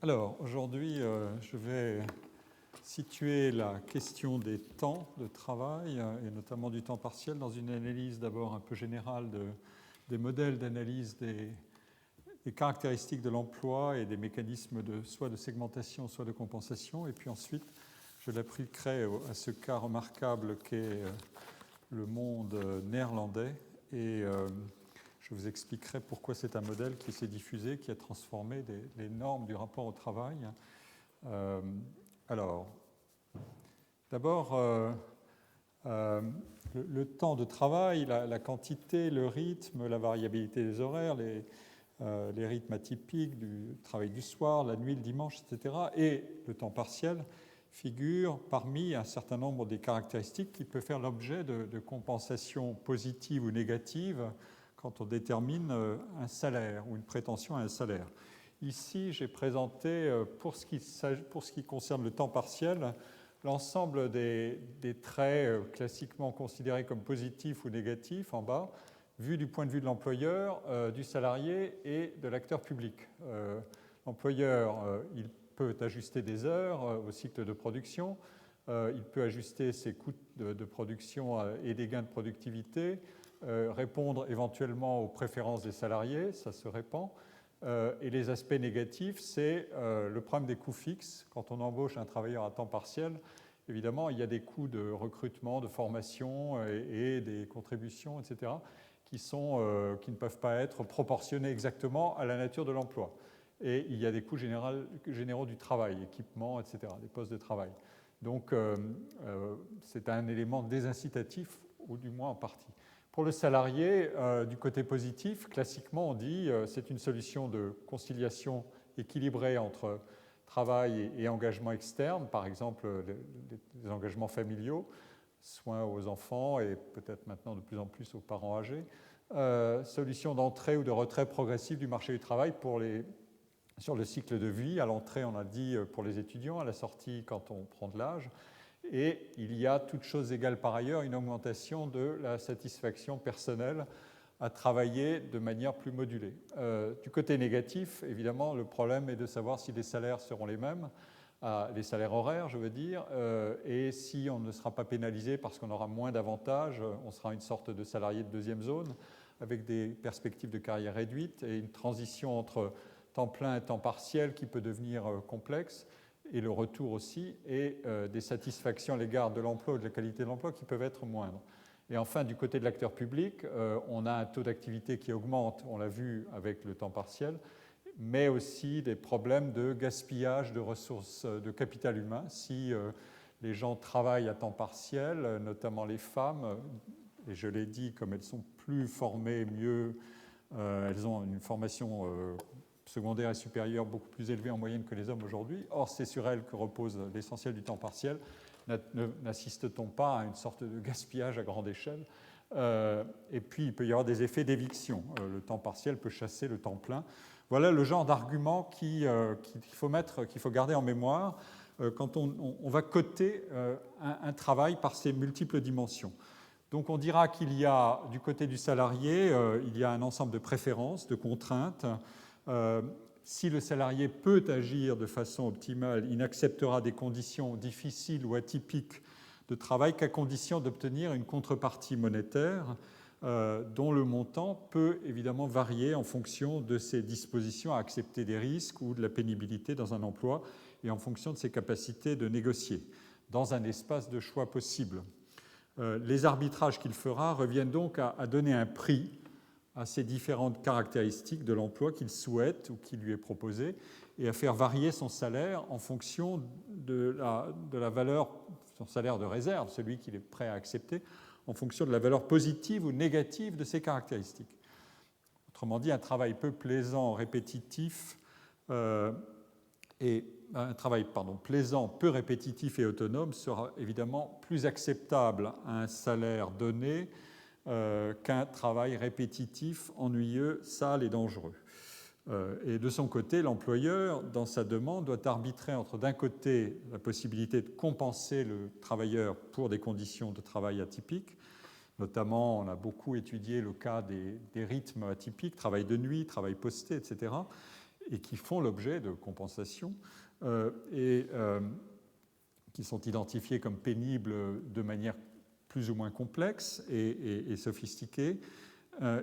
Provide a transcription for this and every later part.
Alors, aujourd'hui, je vais situer la question des temps de travail, et notamment du temps partiel, dans une analyse d'abord un peu générale des modèles d'analyse des caractéristiques de l'emploi et des mécanismes soit de segmentation, soit de compensation. Et puis ensuite, je l'appliquerai à ce cas remarquable qu'est le monde néerlandais. Et je vous expliquerai pourquoi c'est un modèle qui s'est diffusé, qui a transformé les normes du rapport au travail. Alors, d'abord, le temps de travail, la quantité, le rythme, la variabilité des horaires, les rythmes atypiques du travail du soir, la nuit, le dimanche, etc., et le temps partiel figurent parmi un certain nombre des caractéristiques qui peuvent faire l'objet de compensations positives ou négatives quand on détermine un salaire ou une prétention à un salaire. Ici, j'ai présenté, pour ce qui concerne le temps partiel, l'ensemble des traits classiquement considérés comme positifs ou négatifs en bas, vus du point de vue de l'employeur, du salarié et de l'acteur public. L'employeur, il peut ajuster des heures au cycle de production, il peut ajuster ses coûts de production et des gains de productivité, répondre éventuellement aux préférences des salariés, ça se répand. Et les aspects négatifs, c'est le problème des coûts fixes. Quand on embauche un travailleur à temps partiel, évidemment, il y a des coûts de recrutement, de formation et des contributions, etc., qui ne peuvent pas être proportionnés exactement à la nature de l'emploi. Et il y a des coûts généraux du travail, équipement, etc., des postes de travail. Donc, c'est un élément désincitatif, ou du moins en partie. Pour le salarié, du côté positif, classiquement, on dit c'est une solution de conciliation équilibrée entre travail et engagement externe, par exemple les engagements familiaux, soins aux enfants et peut-être maintenant de plus en plus aux parents âgés, solution d'entrée ou de retrait progressif du marché du travail sur le cycle de vie. À l'entrée, on a dit pour les étudiants, à la sortie quand on prend de l'âge. Et il y a, toutes choses égales par ailleurs, une augmentation de la satisfaction personnelle à travailler de manière plus modulée. Du côté négatif, évidemment, le problème est de savoir si les salaires seront les mêmes, les salaires horaires, je veux dire, et si on ne sera pas pénalisé parce qu'on aura moins d'avantages, on sera une sorte de salarié de deuxième zone, avec des perspectives de carrière réduites et une transition entre temps plein et temps partiel qui peut devenir complexe, et le retour aussi, et des satisfactions à l'égard de l'emploi ou de la qualité de l'emploi qui peuvent être moindres. Et enfin, du côté de l'acteur public, on a un taux d'activité qui augmente, on l'a vu avec le temps partiel, mais aussi des problèmes de gaspillage de ressources, de capital humain. Si les gens travaillent à temps partiel, notamment les femmes, et je l'ai dit, comme elles sont plus formées, mieux, elles ont une formation secondaire et supérieure beaucoup plus élevée en moyenne que les hommes aujourd'hui. Or, c'est sur elles que repose l'essentiel du temps partiel. N'assiste-t-on pas à une sorte de gaspillage à grande échelle? Et puis, il peut y avoir des effets d'éviction. Le temps partiel peut chasser le temps plein. Voilà le genre d'argument qu'il faut garder en mémoire quand on va coter un travail par ses multiples dimensions. Donc on dira qu'il y a, du côté du salarié, il y a un ensemble de préférences, de contraintes. Si le salarié peut agir de façon optimale, il n'acceptera des conditions difficiles ou atypiques de travail qu'à condition d'obtenir une contrepartie monétaire dont le montant peut évidemment varier en fonction de ses dispositions à accepter des risques ou de la pénibilité dans un emploi et en fonction de ses capacités de négocier dans un espace de choix possible. Les arbitrages qu'il fera reviennent donc à donner un prix à ces différentes caractéristiques de l'emploi qu'il souhaite ou qui lui est proposé et à faire varier son salaire en fonction de la valeur, son salaire de réserve, celui qu'il est prêt à accepter, en fonction de la valeur positive ou négative de ces caractéristiques. Autrement dit, un travail peu plaisant, répétitif plaisant, peu répétitif et autonome sera évidemment plus acceptable à un salaire donné qu'un travail répétitif, ennuyeux, sale et dangereux. Et de son côté, l'employeur, dans sa demande, doit arbitrer entre, d'un côté, la possibilité de compenser le travailleur pour des conditions de travail atypiques. Notamment, on a beaucoup étudié le cas des rythmes atypiques, travail de nuit, travail posté, etc. et qui font l'objet de compensations qui sont identifiés comme pénibles de manière plus ou moins complexe et sophistiquée.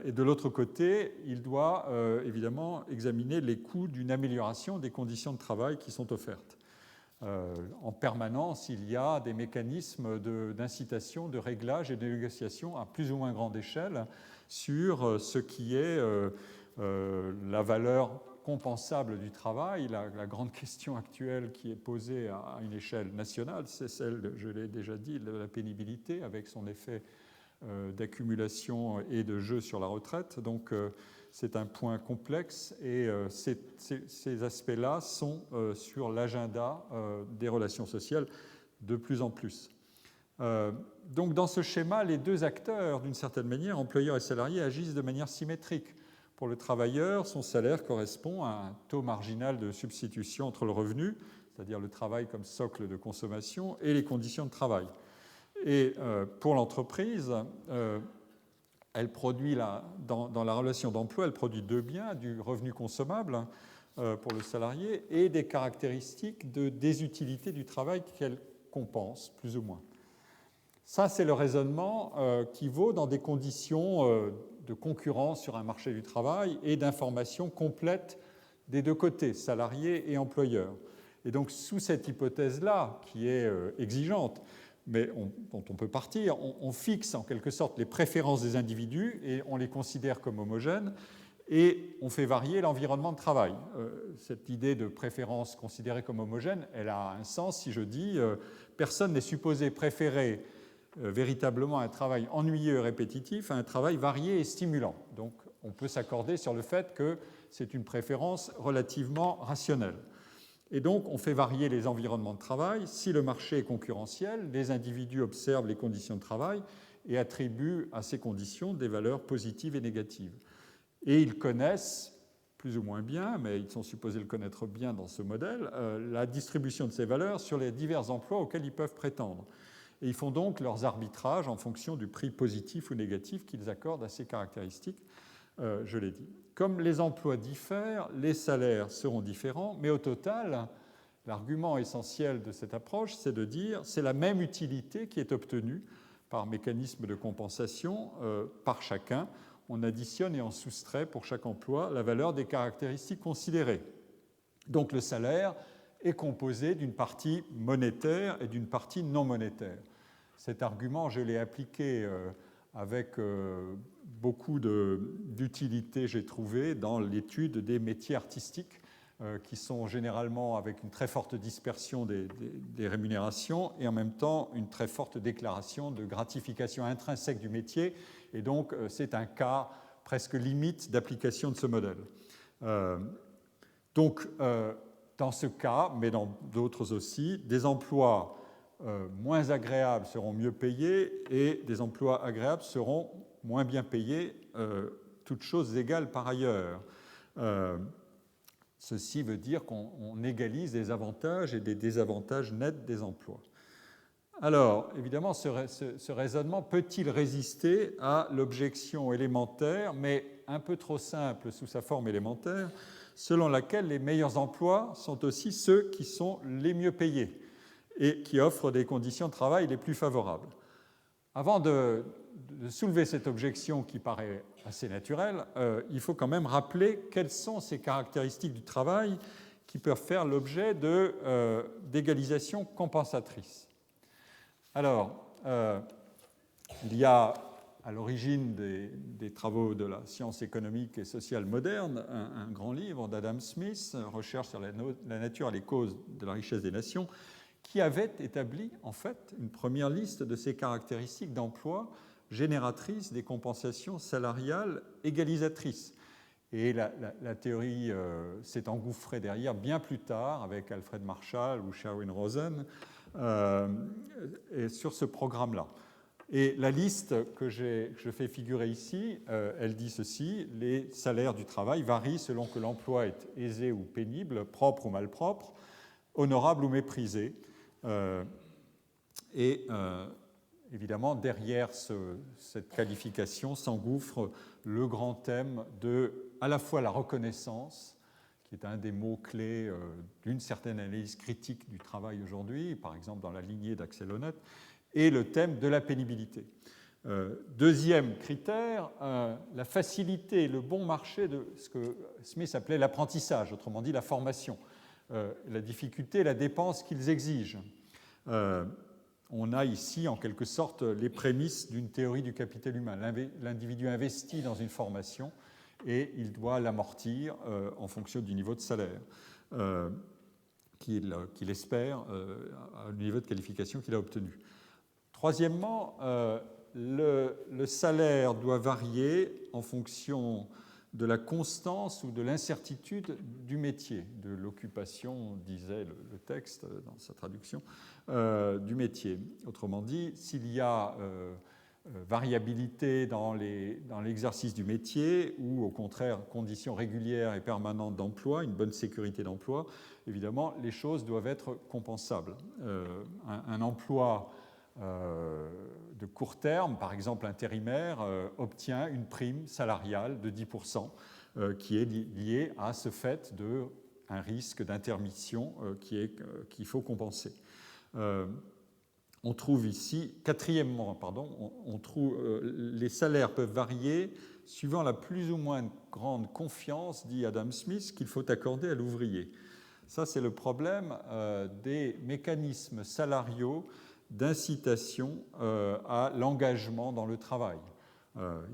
Et de l'autre côté, il doit évidemment examiner les coûts d'une amélioration des conditions de travail qui sont offertes. En permanence, il y a des mécanismes d'incitation, de réglage et de négociation à plus ou moins grande échelle sur ce qui est la valeur compensable du travail. La grande question actuelle qui est posée à une échelle nationale, c'est celle, je l'ai déjà dit, de la pénibilité avec son effet d'accumulation et de jeu sur la retraite. Donc c'est un point complexe et ces aspects-là sont sur l'agenda des relations sociales de plus en plus. Donc dans ce schéma, les deux acteurs, d'une certaine manière, employeurs et salariés, agissent de manière symétrique. Pour le travailleur, son salaire correspond à un taux marginal de substitution entre le revenu, c'est-à-dire le travail comme socle de consommation, et les conditions de travail. Et pour l'entreprise, elle produit dans la relation d'emploi, elle produit deux biens, du revenu consommable pour le salarié et des caractéristiques de désutilité du travail qu'elle compense, plus ou moins. Ça, c'est le raisonnement qui vaut dans des conditions de concurrence sur un marché du travail et d'information complète des deux côtés, salariés et employeurs. Et donc, sous cette hypothèse-là, qui est exigeante, mais dont on peut partir, on fixe en quelque sorte les préférences des individus et on les considère comme homogènes et on fait varier l'environnement de travail. Cette idée de préférence considérée comme homogène, elle a un sens si je dis personne n'est supposé préférer véritablement un travail ennuyeux et répétitif à un travail varié et stimulant. Donc on peut s'accorder sur le fait que c'est une préférence relativement rationnelle. Et donc on fait varier les environnements de travail. Si le marché est concurrentiel, les individus observent les conditions de travail et attribuent à ces conditions des valeurs positives et négatives. Et ils connaissent plus ou moins bien, mais ils sont supposés le connaître bien dans ce modèle, la distribution de ces valeurs sur les divers emplois auxquels ils peuvent prétendre. Et ils font donc leurs arbitrages en fonction du prix positif ou négatif qu'ils accordent à ces caractéristiques, je l'ai dit. Comme les emplois diffèrent, les salaires seront différents, mais au total, l'argument essentiel de cette approche, c'est de dire que c'est la même utilité qui est obtenue par mécanisme de compensation par chacun. On additionne et on soustrait pour chaque emploi la valeur des caractéristiques considérées. Donc le salaire est composé d'une partie monétaire et d'une partie non monétaire. Cet argument, je l'ai appliqué avec beaucoup d'utilité, j'ai trouvé, dans l'étude des métiers artistiques qui sont généralement avec une très forte dispersion des rémunérations et en même temps une très forte déclaration de gratification intrinsèque du métier. Et donc, c'est un cas presque limite d'application de ce modèle. Donc, dans ce cas, mais dans d'autres aussi, des emplois moins agréables seront mieux payés et des emplois agréables seront moins bien payés, toutes choses égales par ailleurs. Ceci veut dire qu'on égalise des avantages et des désavantages nets des emplois. Alors, évidemment, ce raisonnement peut-il résister à l'objection élémentaire, mais un peu trop simple sous sa forme élémentaire, selon laquelle les meilleurs emplois sont aussi ceux qui sont les mieux payés et qui offrent des conditions de travail les plus favorables. Avant de soulever cette objection qui paraît assez naturelle, il faut quand même rappeler quelles sont ces caractéristiques du travail qui peuvent faire l'objet d'égalisation compensatrice. Alors, il y a à l'origine des travaux de la science économique et sociale moderne un grand livre d'Adam Smith, Recherche sur la nature et les causes de la richesse des nations, qui avait établi en fait une première liste de ces caractéristiques d'emploi génératrices des compensations salariales égalisatrices. Et la théorie s'est engouffrée derrière bien plus tard avec Alfred Marshall ou Sherwin Rosen sur ce programme-là. Et la liste que je fais figurer ici, elle dit ceci: les salaires du travail varient selon que l'emploi est aisé ou pénible, propre ou malpropre, honorable ou méprisé. Évidemment, derrière cette qualification s'engouffre le grand thème de à la fois la reconnaissance, qui est un des mots-clés d'une certaine analyse critique du travail aujourd'hui, par exemple dans la lignée d'Axel Honneth, et le thème de la pénibilité. Deuxième critère, la facilité et le bon marché de ce que Smith appelait l'apprentissage, autrement dit la formation, la difficulté et la dépense qu'ils exigent. On a ici en quelque sorte les prémices d'une théorie du capital humain. L'individu investit dans une formation et il doit l'amortir en fonction du niveau de salaire qu'il espère, au niveau de qualification qu'il a obtenu. Troisièmement, le salaire doit varier en fonction de la constance ou de l'incertitude du métier, de l'occupation, disait le texte dans sa traduction, du métier. Autrement dit, s'il y a variabilité dans l'exercice du métier ou au contraire conditions régulières et permanentes d'emploi, une bonne sécurité d'emploi, évidemment, les choses doivent être compensables. Un emploi de court terme, par exemple intérimaire, obtient une prime salariale de 10% qui est liée à ce fait d'un risque d'intermission qu'il faut compenser. On trouve ici, quatrièmement, les salaires peuvent varier suivant la plus ou moins grande confiance, dit Adam Smith, qu'il faut accorder à l'ouvrier. Ça, c'est le problème des mécanismes salariaux d'incitation à l'engagement dans le travail.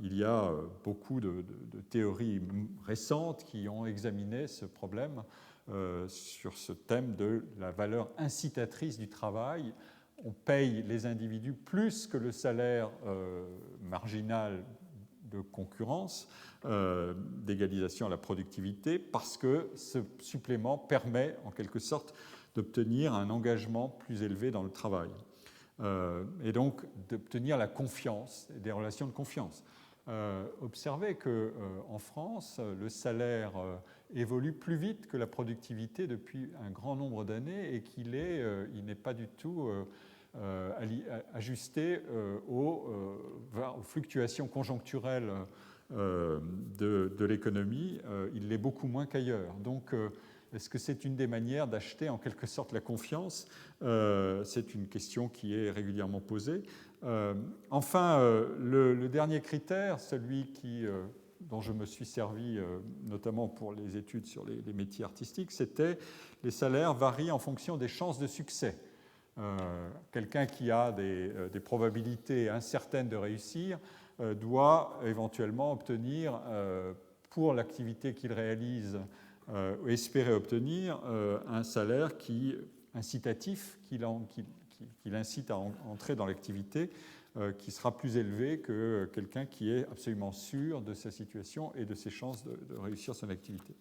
Il y a beaucoup de théories récentes qui ont examiné ce problème sur ce thème de la valeur incitatrice du travail. On paye les individus plus que le salaire marginal de concurrence, d'égalisation à la productivité, parce que ce supplément permet en quelque sorte d'obtenir un engagement plus élevé dans le travail. Et donc d'obtenir la confiance, des relations de confiance. Observez qu'en France, le salaire évolue plus vite que la productivité depuis un grand nombre d'années et qu'il n'est pas du tout ajusté aux fluctuations conjoncturelles de l'économie. Il l'est beaucoup moins qu'ailleurs. Donc, est-ce que c'est une des manières d'acheter en quelque sorte la confiance ? C'est une question qui est régulièrement posée. Enfin, le dernier critère, celui dont je me suis servi notamment pour les études sur les métiers artistiques, c'était les salaires varient en fonction des chances de succès. Quelqu'un qui a des probabilités incertaines de réussir doit éventuellement obtenir, pour l'activité qu'il réalise, espérer obtenir un salaire incitatif qui l'incite à entrer dans l'activité, qui sera plus élevé que quelqu'un qui est absolument sûr de sa situation et de ses chances de réussir son activité.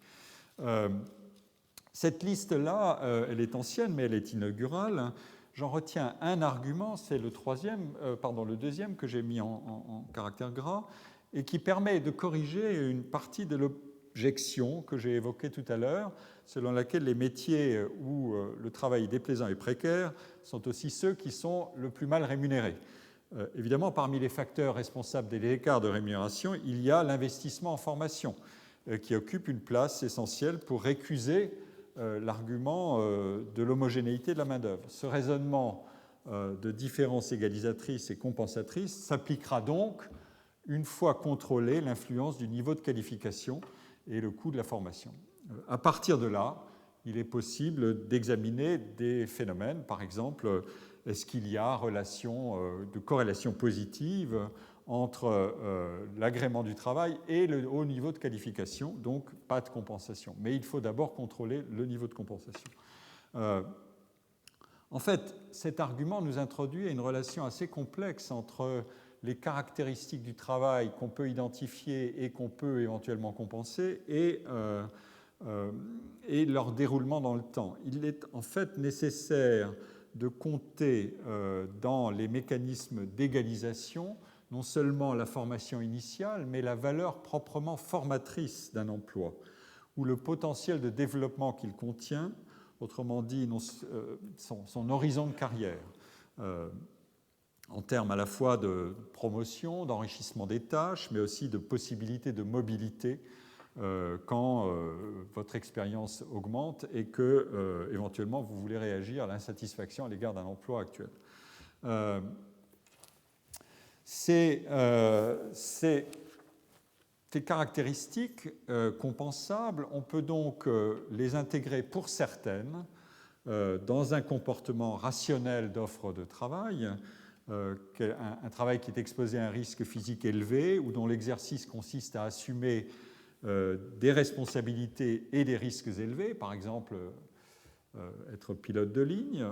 Cette liste-là, elle est ancienne, mais elle est inaugurale. J'en retiens un argument, c'est le deuxième que j'ai mis en caractère gras, et qui permet de corriger une partie de l'objection que j'ai évoquée tout à l'heure, selon laquelle les métiers où le travail est déplaisant et précaire sont aussi ceux qui sont le plus mal rémunérés. Évidemment, parmi les facteurs responsables des écarts de rémunération, il y a l'investissement en formation, qui occupe une place essentielle pour récuser l'argument de l'homogénéité de la main-d'œuvre. Ce raisonnement de différence égalisatrice et compensatrice s'appliquera donc une fois contrôlée l'influence du niveau de qualification et le coût de la formation. À partir de là, il est possible d'examiner des phénomènes. Par exemple, est-ce qu'il y a de corrélation positive entre l'agrément du travail et le haut niveau de qualification, donc pas de compensation. Mais il faut d'abord contrôler le niveau de compensation. En fait, cet argument nous introduit à une relation assez complexe entre les caractéristiques du travail qu'on peut identifier et qu'on peut éventuellement compenser et leur déroulement dans le temps. Il est en fait nécessaire de compter dans les mécanismes d'égalisation non seulement la formation initiale, mais la valeur proprement formatrice d'un emploi, ou le potentiel de développement qu'il contient, autrement dit son horizon de carrière, en termes à la fois de promotion, d'enrichissement des tâches, mais aussi de possibilité de mobilité quand votre expérience augmente et que, éventuellement, vous voulez réagir à l'insatisfaction à l'égard d'un emploi actuel. Ces caractéristiques compensables, on peut donc les intégrer pour certaines dans un comportement rationnel d'offre de travail, un travail qui est exposé à un risque physique élevé ou dont l'exercice consiste à assumer des responsabilités et des risques élevés, par exemple être pilote de ligne,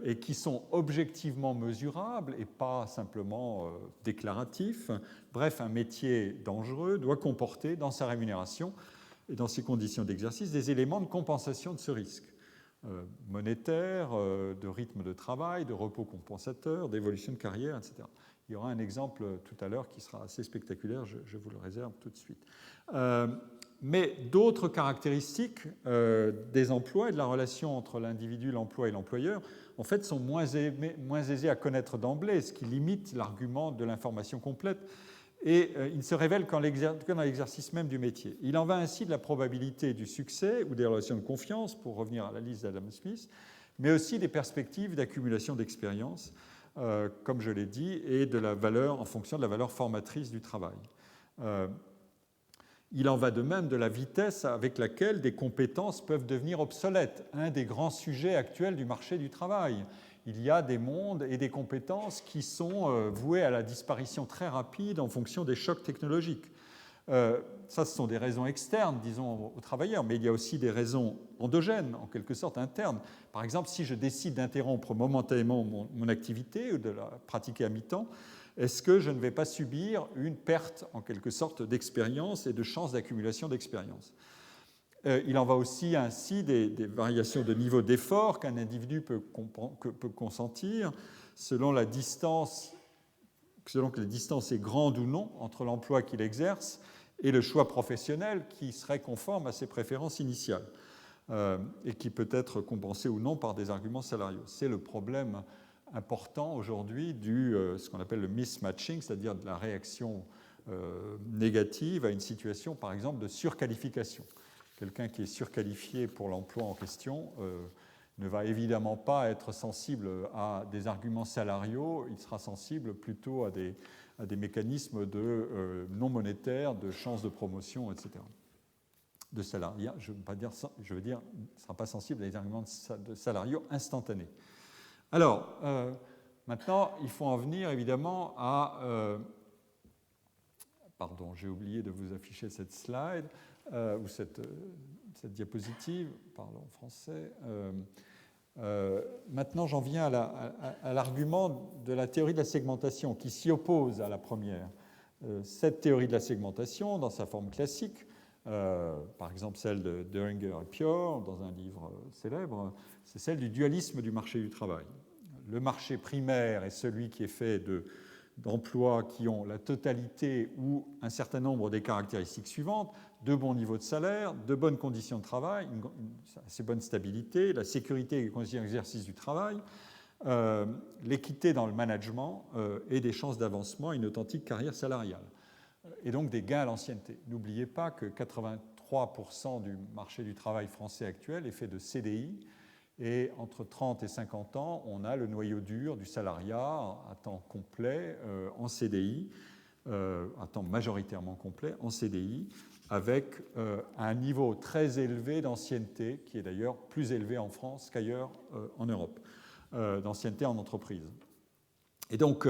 et qui sont objectivement mesurables et pas simplement déclaratifs. Bref, un métier dangereux doit comporter dans sa rémunération et dans ses conditions d'exercice des éléments de compensation de ce risque. Monétaire, de rythme de travail, de repos compensateur, d'évolution de carrière, etc. Il y aura un exemple tout à l'heure qui sera assez spectaculaire, je vous le réserve tout de suite. Mais d'autres caractéristiques des emplois et de la relation entre l'individu, l'emploi et l'employeur, en fait, sont moins aisées à connaître d'emblée, ce qui limite l'argument de l'information complète. Et il ne se révèle que dans l'exercice même du métier. Il en va ainsi de la probabilité du succès ou des relations de confiance, pour revenir à la liste d'Adam Smith, mais aussi des perspectives d'accumulation d'expérience, comme je l'ai dit, et de la valeur en fonction de la valeur formatrice du travail. Il en va de même de la vitesse avec laquelle des compétences peuvent devenir obsolètes, un des grands sujets actuels du marché du travail. Il y a des mondes et des compétences qui sont vouées à la disparition très rapide en fonction des chocs technologiques. Ça, ce sont des raisons externes, disons, aux travailleurs, mais il y a aussi des raisons endogènes, en quelque sorte internes. Par exemple, si je décide d'interrompre momentanément mon activité ou de la pratiquer à mi-temps, est-ce que je ne vais pas subir une perte, en quelque sorte, d'expérience et de chance d'accumulation d'expérience? Il en va aussi ainsi des variations de niveau d'effort qu'un individu peut consentir selon que la distance est grande ou non entre l'emploi qu'il exerce et le choix professionnel qui serait conforme à ses préférences initiales et qui peut être compensé ou non par des arguments salariaux. C'est le problème important aujourd'hui ce qu'on appelle le mismatching, c'est-à-dire de la réaction négative à une situation, par exemple, de surqualification. Quelqu'un qui est surqualifié pour l'emploi en question ne va évidemment pas être sensible à des arguments salariaux, il sera sensible plutôt à des mécanismes non monétaires, de chances de promotion, etc. De salariat, je veux dire, il ne sera pas sensible à des arguments de salariaux instantanés. Alors, maintenant, il faut en venir évidemment à... pardon, j'ai oublié de vous afficher cette slide, ou cette diapositive, parlons en français. Maintenant, j'en viens à l'argument de la théorie de la segmentation qui s'y oppose à la première. Cette théorie de la segmentation, dans sa forme classique, par exemple celle de Döringer et Pior, dans un livre célèbre, c'est celle du dualisme du marché du travail. Le marché primaire est celui qui est fait d'emplois qui ont la totalité ou un certain nombre des caractéristiques suivantes: de bons niveaux de salaire, de bonnes conditions de travail, une assez bonne stabilité, la sécurité et les conditions d'exercice du travail, l'équité dans le management et des chances d'avancement et une authentique carrière salariale. Et donc des gains à l'ancienneté. N'oubliez pas que 83% du marché du travail français actuel est fait de CDI, et entre 30 et 50 ans, on a le noyau dur du salariat à temps complet en CDI, à temps majoritairement complet en CDI, avec un niveau très élevé d'ancienneté, qui est d'ailleurs plus élevé en France qu'ailleurs en Europe, d'ancienneté en entreprise. Et donc,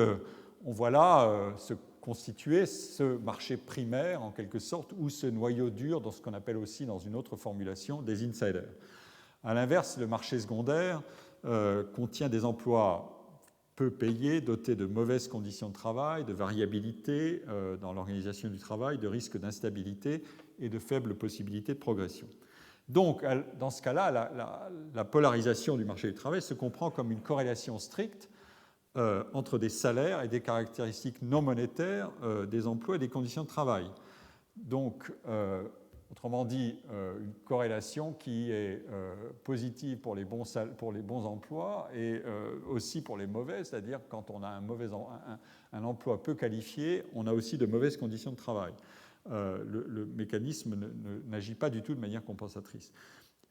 on voit là se constituer ce marché primaire, en quelque sorte, ou ce noyau dur, dans ce qu'on appelle aussi, dans une autre formulation, des insiders. À l'inverse, le marché secondaire contient des emplois peu payés, dotés de mauvaises conditions de travail, de variabilité dans l'organisation du travail, de risques d'instabilité et de faibles possibilités de progression. Donc, dans ce cas-là, la polarisation du marché du travail se comprend comme une corrélation stricte entre des salaires et des caractéristiques non monétaires des emplois et des conditions de travail. Donc, autrement dit, une corrélation qui est positive pour les bons emplois et aussi pour les mauvais, c'est-à-dire quand on a un emploi peu qualifié, on a aussi de mauvaises conditions de travail. le mécanisme n'agit pas du tout de manière compensatrice.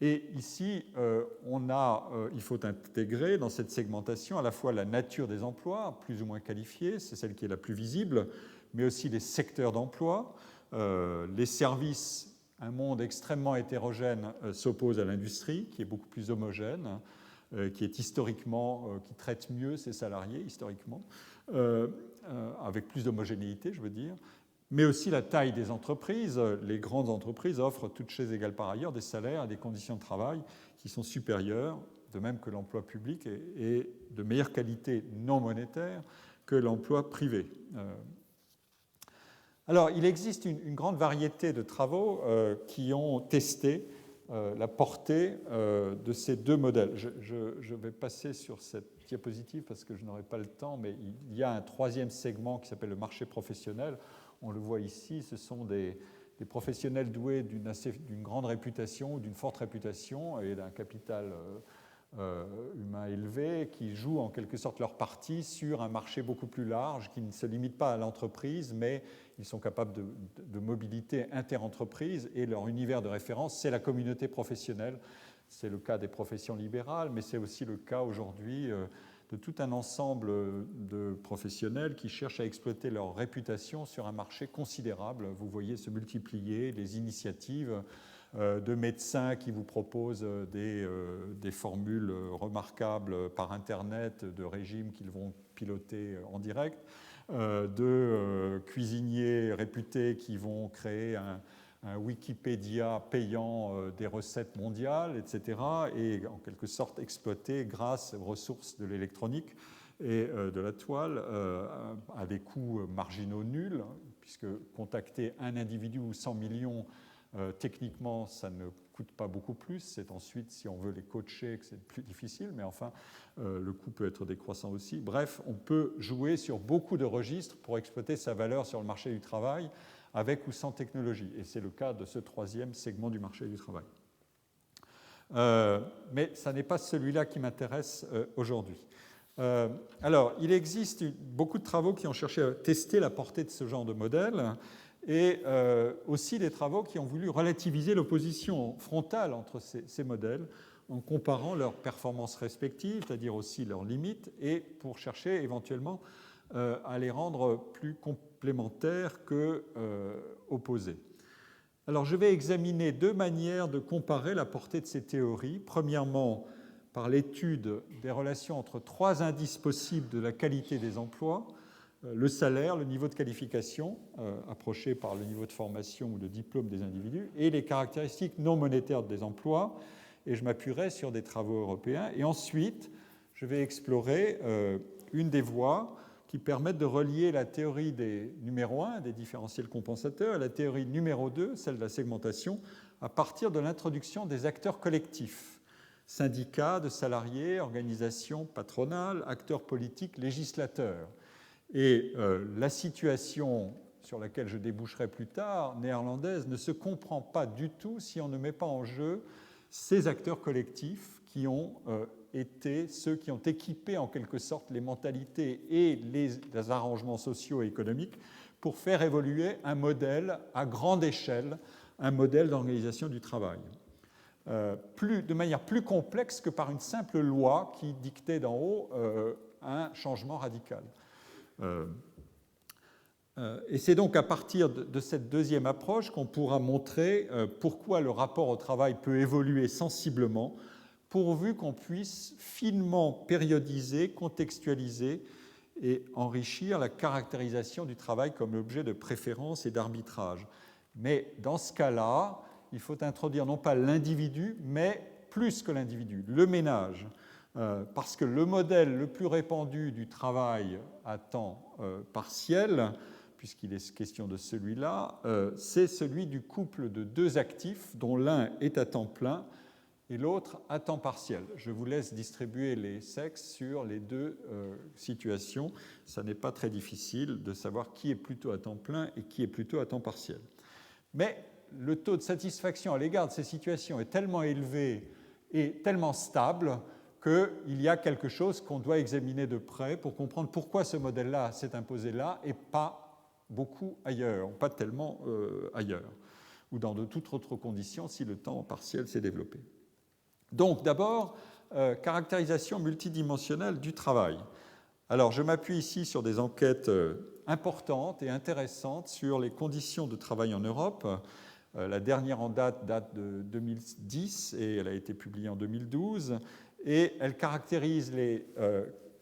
Et ici, il faut intégrer dans cette segmentation à la fois la nature des emplois, plus ou moins qualifiés, c'est celle qui est la plus visible, mais aussi les secteurs d'emploi, les services. Un monde extrêmement hétérogène s'oppose à l'industrie, qui est beaucoup plus homogène, qui est historiquement, qui traite mieux ses salariés historiquement, avec plus d'homogénéité, je veux dire. Mais aussi la taille des entreprises. Les grandes entreprises offrent, toutes choses égales par ailleurs, des salaires et des conditions de travail qui sont supérieures, de même que l'emploi public est de meilleure qualité non monétaire que l'emploi privé. Alors, il existe une grande variété de travaux qui ont testé la portée de ces deux modèles. Je vais passer sur cette diapositive parce que je n'aurai pas le temps, mais il y a un troisième segment qui s'appelle le marché professionnel. On le voit ici, ce sont des professionnels doués d'une grande réputation, d'une forte réputation et d'un capital humain élevé qui jouent en quelque sorte leur partie sur un marché beaucoup plus large qui ne se limite pas à l'entreprise, mais ils sont capables de mobilité interentreprise et leur univers de référence, c'est la communauté professionnelle. C'est le cas des professions libérales, mais c'est aussi le cas aujourd'hui de tout un ensemble de professionnels qui cherchent à exploiter leur réputation sur un marché considérable. Vous voyez se multiplier les initiatives de médecins qui vous proposent des formules remarquables par Internet, de régimes qu'ils vont piloter en direct, de cuisiniers réputés qui vont créer un Wikipédia payant des recettes mondiales, etc., et en quelque sorte exploité grâce aux ressources de l'électronique et de la toile à des coûts marginaux nuls, puisque contacter un individu ou 100 millions, techniquement, ça ne coûte pas beaucoup plus. C'est ensuite, si on veut les coacher, que c'est plus difficile, mais enfin, le coût peut être décroissant aussi. Bref, on peut jouer sur beaucoup de registres pour exploiter sa valeur sur le marché du travail, avec ou sans technologie. Et c'est le cas de ce troisième segment du marché du travail. Mais ça n'est pas celui-là qui m'intéresse aujourd'hui. Alors, il existe beaucoup de travaux qui ont cherché à tester la portée de ce genre de modèle et aussi des travaux qui ont voulu relativiser l'opposition frontale entre ces modèles en comparant leurs performances respectives, c'est-à-dire aussi leurs limites, et pour chercher éventuellement à les rendre plus complémentaires que opposés. Alors, je vais examiner deux manières de comparer la portée de ces théories. Premièrement, par l'étude des relations entre trois indices possibles de la qualité des emplois, le salaire, le niveau de qualification, approché par le niveau de formation ou de diplôme des individus, et les caractéristiques non monétaires des emplois, et je m'appuierai sur des travaux européens. Et ensuite, je vais explorer une des voies qui permettent de relier la théorie des numéro 1, des différentiels compensateurs, à la théorie numéro 2, celle de la segmentation, à partir de l'introduction des acteurs collectifs, syndicats de salariés, organisations patronales, acteurs politiques, législateurs. Et la situation sur laquelle je déboucherai plus tard, néerlandaise, ne se comprend pas du tout si on ne met pas en jeu ces acteurs collectifs qui ont été ceux qui ont équipé en quelque sorte les mentalités et les arrangements sociaux et économiques pour faire évoluer un modèle à grande échelle, un modèle d'organisation du travail, de manière plus complexe que par une simple loi qui dictait d'en haut un changement radical. Et c'est donc à partir de cette deuxième approche qu'on pourra montrer pourquoi le rapport au travail peut évoluer sensiblement, pourvu qu'on puisse finement périodiser, contextualiser et enrichir la caractérisation du travail comme objet de préférence et d'arbitrage. Mais dans ce cas-là, il faut introduire non pas l'individu, mais plus que l'individu, le ménage. Parce que le modèle le plus répandu du travail à temps partiel, puisqu'il est question de celui-là, c'est celui du couple de deux actifs dont l'un est à temps plein et l'autre à temps partiel. Je vous laisse distribuer les sexes sur les deux situations. Ça n'est pas très difficile de savoir qui est plutôt à temps plein et qui est plutôt à temps partiel. Mais le taux de satisfaction à l'égard de ces situations est tellement élevé et tellement stable qu'il y a quelque chose qu'on doit examiner de près pour comprendre pourquoi ce modèle-là s'est imposé là et pas beaucoup ailleurs, pas tellement ailleurs, ou dans de toutes autres conditions si le temps partiel s'est développé. Donc d'abord, caractérisation multidimensionnelle du travail. Alors je m'appuie ici sur des enquêtes importantes et intéressantes sur les conditions de travail en Europe. La dernière en date de 2010 et elle a été publiée en 2012 et elle caractérise les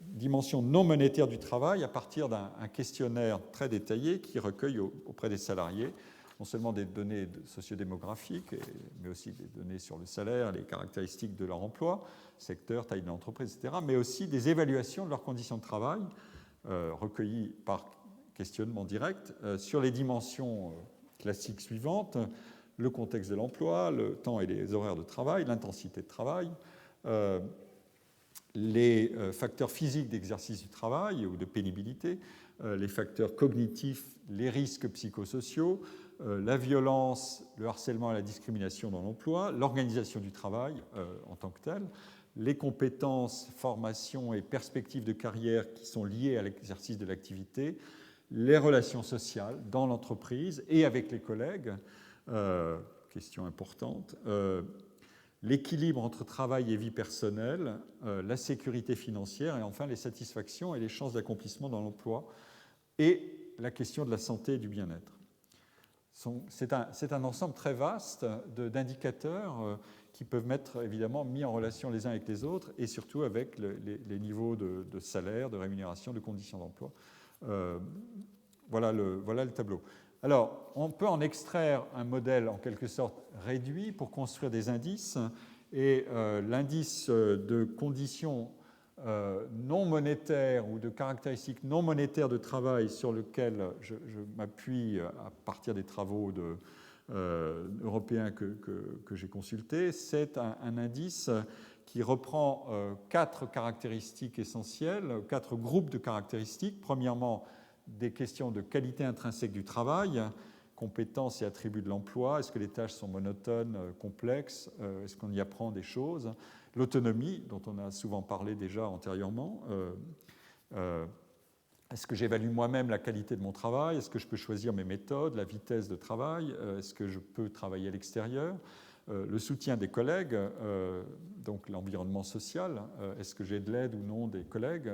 dimensions non monétaires du travail à partir d'un questionnaire très détaillé qui recueille auprès des salariés non seulement des données sociodémographiques, mais aussi des données sur le salaire, les caractéristiques de leur emploi, secteur, taille de l'entreprise, etc., mais aussi des évaluations de leurs conditions de travail recueillies par questionnement direct sur les dimensions classiques suivantes: le contexte de l'emploi, le temps et les horaires de travail, l'intensité de travail, les facteurs physiques d'exercice du travail ou de pénibilité, les facteurs cognitifs, les risques psychosociaux, la violence, le harcèlement et la discrimination dans l'emploi, l'organisation du travail en tant que telle, les compétences, formations et perspectives de carrière qui sont liées à l'exercice de l'activité, les relations sociales dans l'entreprise et avec les collègues, question importante, l'équilibre entre travail et vie personnelle, la sécurité financière et enfin les satisfactions et les chances d'accomplissement dans l'emploi et la question de la santé et du bien-être. C'est un ensemble très vaste d'indicateurs qui peuvent être évidemment mis en relation les uns avec les autres et surtout avec les niveaux de salaire, de rémunération, de conditions d'emploi. Voilà le tableau. Alors, on peut en extraire un modèle en quelque sorte réduit pour construire des indices et l'indice de conditions non monétaires ou de caractéristiques non monétaires de travail sur lequel je m'appuie à partir des travaux européens que j'ai consultés, c'est un indice qui reprend 4 caractéristiques essentielles, 4 groupes de caractéristiques. Premièrement, des questions de qualité intrinsèque du travail, compétences et attributs de l'emploi, est-ce que les tâches sont monotones, complexes, est-ce qu'on y apprend des choses, l'autonomie, dont on a souvent parlé déjà antérieurement, est-ce que j'évalue moi-même la qualité de mon travail, est-ce que je peux choisir mes méthodes, la vitesse de travail, est-ce que je peux travailler à l'extérieur, le soutien des collègues, donc l'environnement social, est-ce que j'ai de l'aide ou non des collègues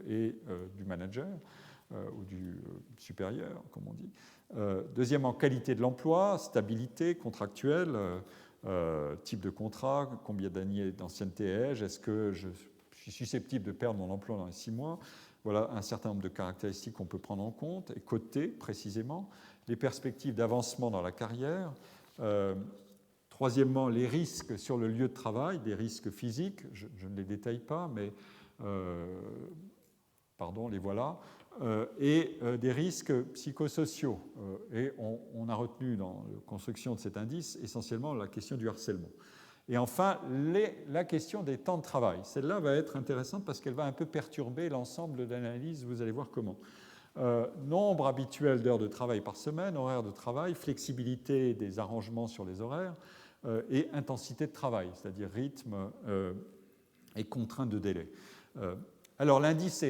et du manager ou du supérieur, comme on dit. Deuxièmement, qualité de l'emploi, stabilité contractuelle, type de contrat, combien d'années d'ancienneté ai-je, est-ce que je suis susceptible de perdre mon emploi dans les 6 mois. Voilà un certain nombre de caractéristiques qu'on peut prendre en compte et coter précisément. Les perspectives d'avancement dans la carrière. Troisièmement, les risques sur le lieu de travail, des risques physiques, je ne les détaille pas, mais les voilà, et des risques psychosociaux. Et on a retenu dans la construction de cet indice essentiellement la question du harcèlement. Et enfin, la question des temps de travail. Celle-là va être intéressante parce qu'elle va un peu perturber l'ensemble de l'analyse, vous allez voir comment. Nombre habituel d'heures de travail par semaine, horaire de travail, flexibilité des arrangements sur les horaires et intensité de travail, c'est-à-dire rythme et contrainte de délai. Alors l'indice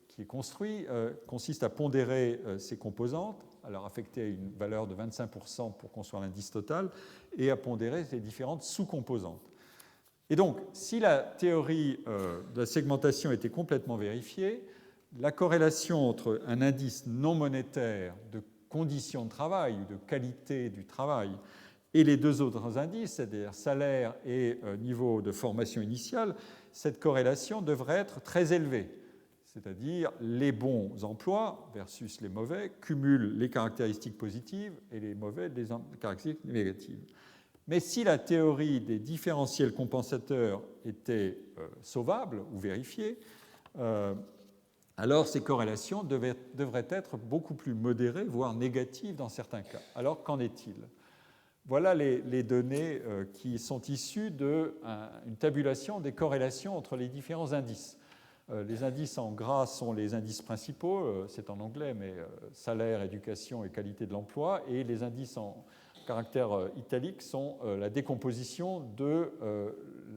qui est construit consiste à pondérer ces composantes, à leur affecter une valeur de 25% pour construire l'indice total, et à pondérer ces différentes sous-composantes. Et donc, si la théorie de la segmentation était complètement vérifiée, la corrélation entre un indice non monétaire de conditions de travail, de qualité du travail, et les deux autres indices, c'est-à-dire salaire et niveau de formation initiale, cette corrélation devrait être très élevée. C'est-à-dire les bons emplois versus les mauvais cumulent les caractéristiques positives et les mauvais les caractéristiques négatives. Mais si la théorie des différentiels compensateurs était sauvable ou vérifiée, alors ces corrélations devraient être beaucoup plus modérées, voire négatives dans certains cas. Alors qu'en est-il ? Voilà les données qui sont issues d'une tabulation des corrélations entre les différents indices. Les indices en gras sont les indices principaux, c'est en anglais, mais salaire, éducation et qualité de l'emploi. Et les indices en caractère italique sont la décomposition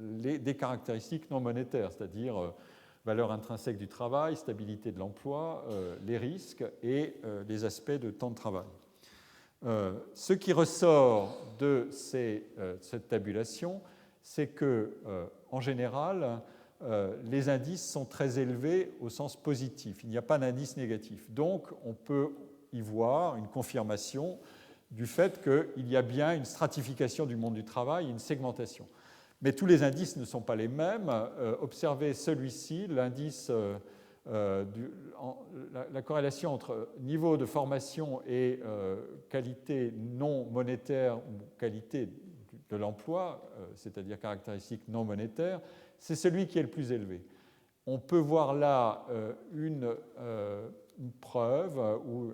des caractéristiques non monétaires, c'est-à-dire valeur intrinsèque du travail, stabilité de l'emploi, les risques et les aspects de temps de travail. Ce qui ressort de cette tabulation, c'est que, en général, les indices sont très élevés au sens positif. Il n'y a pas d'indice négatif. Donc, on peut y voir une confirmation du fait qu'il y a bien une stratification du monde du travail, une segmentation. Mais tous les indices ne sont pas les mêmes. Observez celui-ci, l'indice, la corrélation entre niveau de formation et qualité non monétaire ou qualité de l'emploi, c'est-à-dire caractéristiques non monétaires, c'est celui qui est le plus élevé. On peut voir là une preuve ou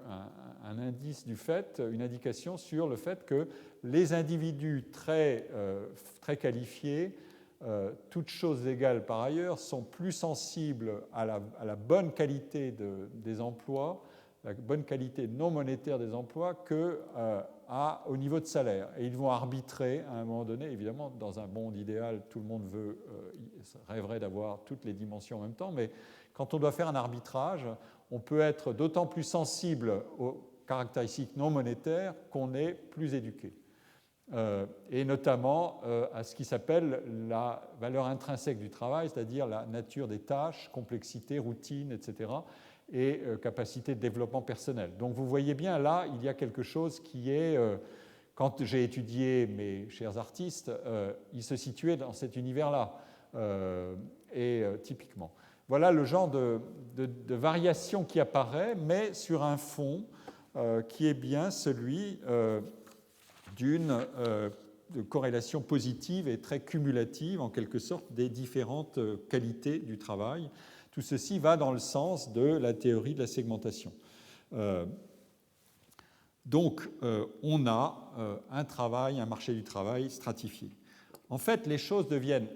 un indice du fait, une indication sur le fait que les individus très qualifiés, toutes choses égales par ailleurs, sont plus sensibles à la bonne qualité des emplois, la bonne qualité non monétaire des emplois au niveau de salaire. Et ils vont arbitrer à un moment donné, évidemment, dans un monde idéal, tout le monde rêverait d'avoir toutes les dimensions en même temps, mais quand on doit faire un arbitrage, on peut être d'autant plus sensible aux caractéristiques non monétaires qu'on est plus éduqué. Et notamment à ce qui s'appelle la valeur intrinsèque du travail, c'est-à-dire la nature des tâches, complexité, routine, etc., et capacité de développement personnel. Donc vous voyez bien, là, il y a quelque chose qui est, quand j'ai étudié mes chers artistes, ils se situaient dans cet univers-là, typiquement. Voilà le genre de variation qui apparaît, mais sur un fond qui est bien celui d'une corrélation positive et très cumulative, en quelque sorte, des différentes qualités du travail. Tout ceci va dans le sens de la théorie de la segmentation. Donc, on a un marché du travail stratifié. En fait, les choses deviennent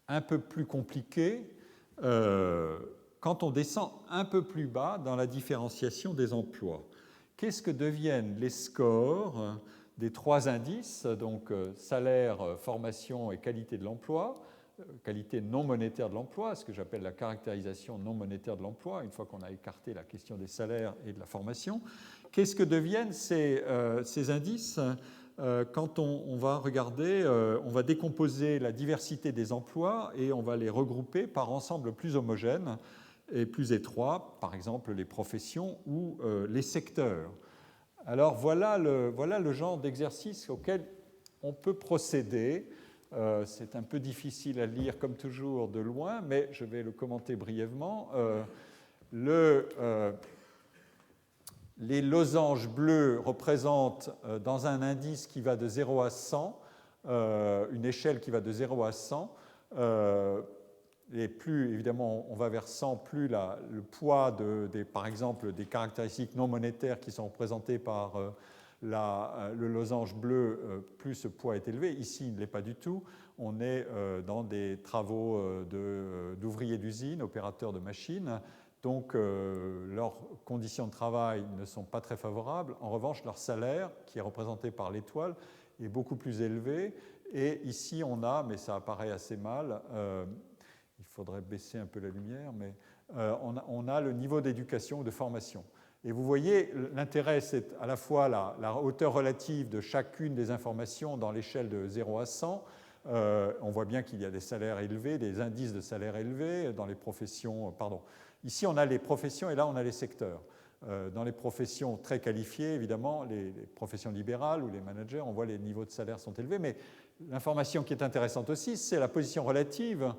un peu plus compliquées quand on descend un peu plus bas dans la différenciation des emplois. Qu'est-ce que deviennent les scores des trois indices, donc salaire, formation et qualité de l'emploi, qualité non monétaire de l'emploi, ce que j'appelle la caractérisation non monétaire de l'emploi, une fois qu'on a écarté la question des salaires et de la formation. Qu'est-ce que deviennent ces indices quand on va regarder, on va décomposer la diversité des emplois et on va les regrouper par ensemble plus homogène et plus étroit, par exemple les professions ou les secteurs. Alors voilà le genre d'exercice auquel on peut procéder. C'est un peu difficile à lire comme toujours de loin, mais je vais le commenter brièvement. Les losanges bleus représentent dans un indice qui va de 0 à 100, une échelle qui va de 0 à 100. Et plus, évidemment, on va vers 100, plus le poids, par exemple, des caractéristiques non monétaires qui sont représentées par le losange bleu, plus ce poids est élevé. Ici, il ne l'est pas du tout. On est dans des travaux d'ouvriers d'usine, opérateurs de machines. Donc, leurs conditions de travail ne sont pas très favorables. En revanche, leur salaire, qui est représenté par l'étoile, est beaucoup plus élevé. Et ici, on a, mais ça apparaît assez mal, il faudrait baisser un peu la lumière, mais on a le niveau d'éducation ou de formation. Et vous voyez, l'intérêt, c'est à la fois la hauteur relative de chacune des informations dans l'échelle de 0 à 100. On voit bien qu'il y a des salaires élevés, des indices de salaires élevés dans les professions, Ici, on a les professions et là, on a les secteurs. Dans les professions très qualifiées, évidemment, les professions libérales ou les managers, on voit les niveaux de salaire sont élevés. Mais l'information qui est intéressante aussi, c'est la position relative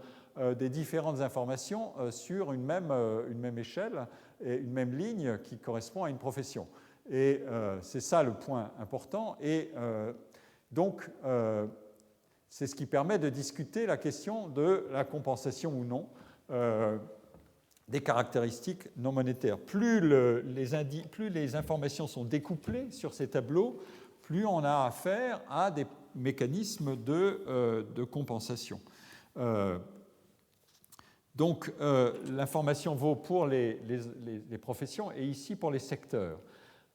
des différentes informations sur une même échelle et une même ligne qui correspond à une profession. Et c'est ça le point important. Et donc, c'est ce qui permet de discuter la question de la compensation ou non des caractéristiques non monétaires. Plus les informations sont découplées sur ces tableaux, plus on a affaire à des mécanismes de compensation. Donc, l'information vaut pour les professions et ici pour les secteurs.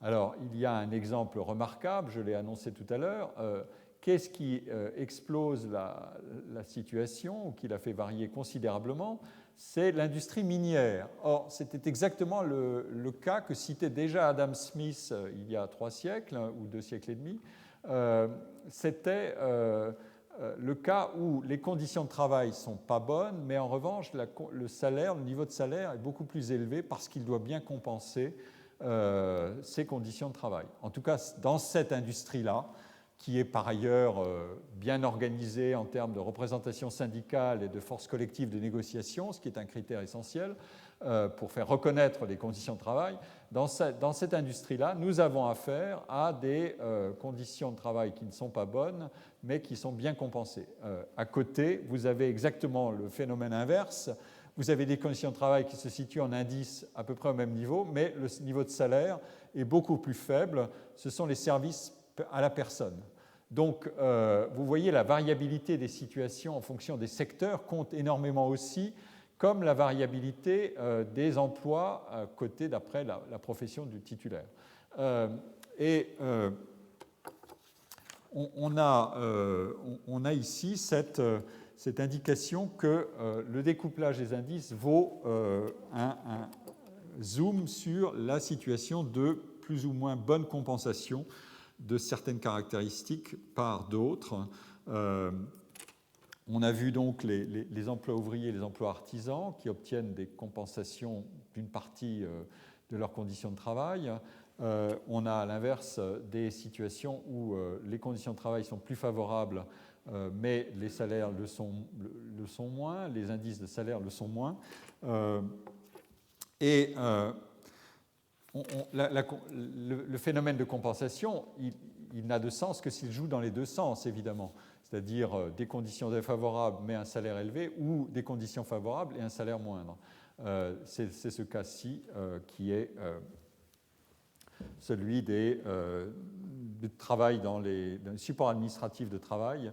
Alors, il y a un exemple remarquable, je l'ai annoncé tout à l'heure. Qu'est-ce qui explose la situation ou qui la fait varier considérablement? c'est l'industrie minière. Or, c'était exactement le cas que citait déjà Adam Smith il y a 3 siècles, ou 2 siècles et demi. C'était le cas où les conditions de travail ne sont pas bonnes, mais en revanche, le salaire, le niveau de salaire est beaucoup plus élevé parce qu'il doit bien compenser ces conditions de travail. En tout cas, dans cette industrie-là, qui est par ailleurs bien organisée en termes de représentation syndicale et de force collective de négociation, ce qui est un critère essentiel pour faire reconnaître les conditions de travail. Dans cette industrie-là, nous avons affaire à des conditions de travail qui ne sont pas bonnes, mais qui sont bien compensées. À côté, vous avez exactement le phénomène inverse. Vous avez des conditions de travail qui se situent en indice à peu près au même niveau, mais le niveau de salaire est beaucoup plus faible. Ce sont les services à la personne. Donc, vous voyez, la variabilité des situations en fonction des secteurs compte énormément aussi, comme la variabilité des emplois cotés d'après la profession du titulaire. On a ici cette indication que le découplage des indices vaut un zoom sur la situation de plus ou moins bonne compensation de certaines caractéristiques par d'autres. On a vu donc les emplois ouvriers et les emplois artisans qui obtiennent des compensations d'une partie de leurs conditions de travail. On a à l'inverse des situations où les conditions de travail sont plus favorables, mais les salaires le sont moins, les indices de salaire le sont moins. Le phénomène de compensation, il n'a de sens que s'il joue dans les deux sens, évidemment. C'est-à-dire des conditions défavorables mais un salaire élevé, ou des conditions favorables et un salaire moindre. C'est ce cas-ci qui est celui du travail dans les supports administratifs de travail,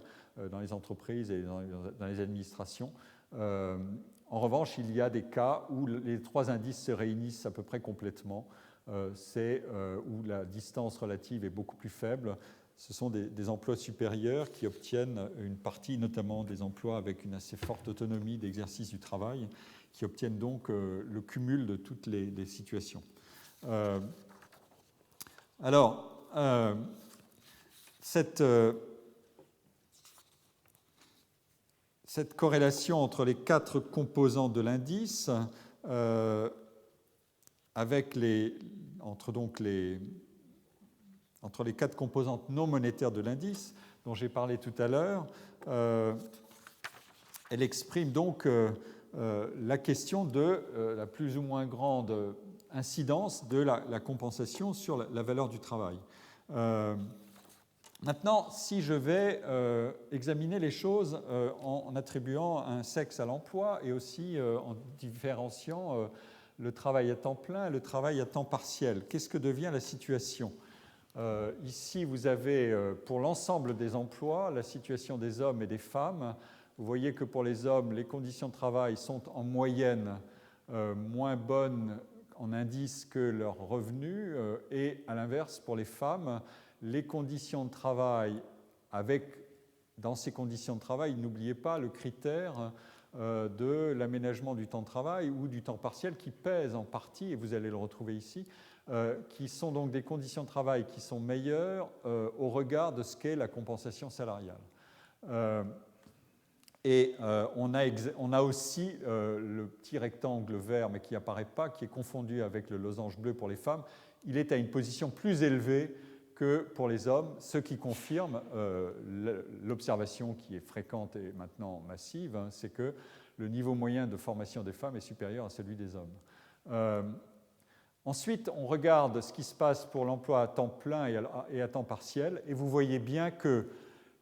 dans les entreprises et dans les administrations. En revanche, il y a des cas où les 3 indices se réunissent à peu près complètement. C'est où la distance relative est beaucoup plus faible. Ce sont des emplois supérieurs qui obtiennent une partie, notamment des emplois avec une assez forte autonomie d'exercice du travail, qui obtiennent donc le cumul de toutes les situations. Cette corrélation entre les 4 composantes de l'indice, entre les 4 composantes non monétaires de l'indice, dont j'ai parlé tout à l'heure, elle exprime donc la question de la plus ou moins grande incidence de la compensation sur la valeur du travail. Maintenant, si je vais examiner les choses en attribuant un sexe à l'emploi et aussi en différenciant le travail à temps plein et le travail à temps partiel, qu'est-ce que devient la situation ? Ici, vous avez pour l'ensemble des emplois la situation des hommes et des femmes. Vous voyez que pour les hommes, les conditions de travail sont en moyenne moins bonnes en indice que leurs revenus, et à l'inverse, pour les femmes, les conditions de travail, dans ces conditions de travail, n'oubliez pas le critère de l'aménagement du temps de travail ou du temps partiel qui pèse en partie, et vous allez le retrouver ici, qui sont donc des conditions de travail qui sont meilleures au regard de ce qu'est la compensation salariale. On a aussi le petit rectangle vert, mais qui n'apparaît pas, qui est confondu avec le losange bleu pour les femmes. Il est à une position plus élevée que pour les hommes, ce qui confirme l'observation qui est fréquente et maintenant massive, c'est que le niveau moyen de formation des femmes est supérieur à celui des hommes. Ensuite, on regarde ce qui se passe pour l'emploi à temps plein et à temps partiel, et vous voyez bien que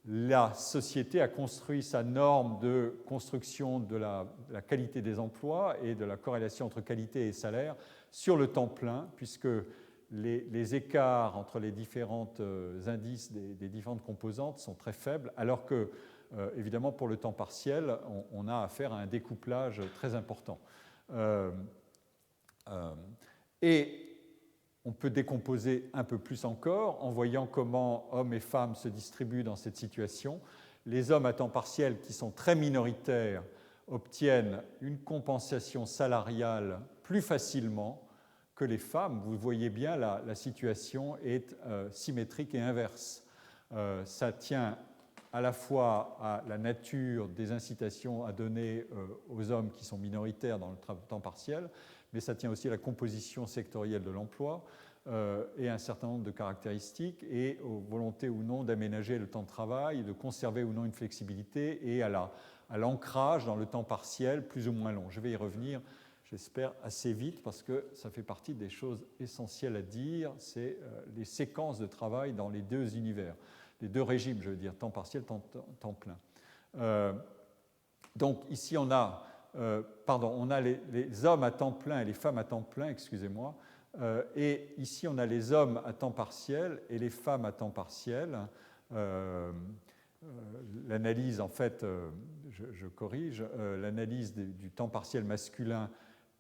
la société a construit sa norme de construction de la qualité des emplois et de la corrélation entre qualité et salaire sur le temps plein, puisque les écarts entre les différents indices des différentes composantes sont très faibles, alors que, évidemment, pour le temps partiel, on a affaire à un découplage très important. Et on peut décomposer un peu plus encore en voyant comment hommes et femmes se distribuent dans cette situation. Les hommes à temps partiel, qui sont très minoritaires, obtiennent une compensation salariale plus facilement que les femmes. Vous voyez bien, la situation est symétrique et inverse. Ça tient à la fois à la nature des incitations à donner aux hommes qui sont minoritaires dans le temps partiel, mais ça tient aussi à la composition sectorielle de l'emploi et à un certain nombre de caractéristiques et aux volontés ou non d'aménager le temps de travail, de conserver ou non une flexibilité et à l'ancrage dans le temps partiel plus ou moins long. Je vais y revenir, j'espère, assez vite parce que ça fait partie des choses essentielles à dire, c'est les séquences de travail dans les deux univers, les deux régimes, je veux dire, temps partiel, temps plein. Donc ici on a, on a les hommes à temps plein et les femmes à temps plein, excusez-moi, et ici on a les hommes à temps partiel et les femmes à temps partiel. L'analyse, en fait, je corrige, l'analyse du temps partiel masculin,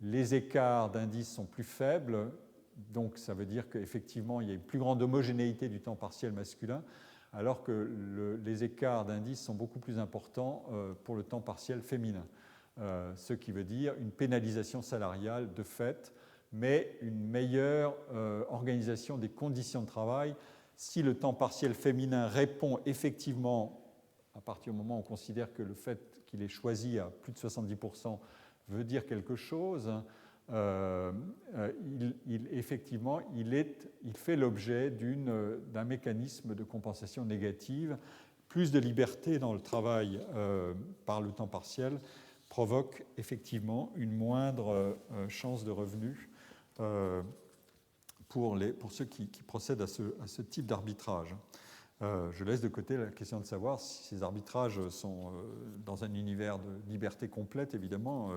les écarts d'indice sont plus faibles, donc ça veut dire qu'effectivement il y a une plus grande homogénéité du temps partiel masculin, alors que les écarts d'indice sont beaucoup plus importants pour le temps partiel féminin. Ce qui veut dire une pénalisation salariale de fait, mais une meilleure organisation des conditions de travail. Si le temps partiel féminin répond effectivement, à partir du moment où on considère que le fait qu'il ait choisi à plus de 70% veut dire quelque chose, effectivement, il fait l'objet d'un mécanisme de compensation négative. Plus de liberté dans le travail par le temps partiel provoque effectivement une moindre chance de revenu pour ceux qui procèdent à ce type d'arbitrage. Je laisse de côté la question de savoir si ces arbitrages sont dans un univers de liberté complète, évidemment.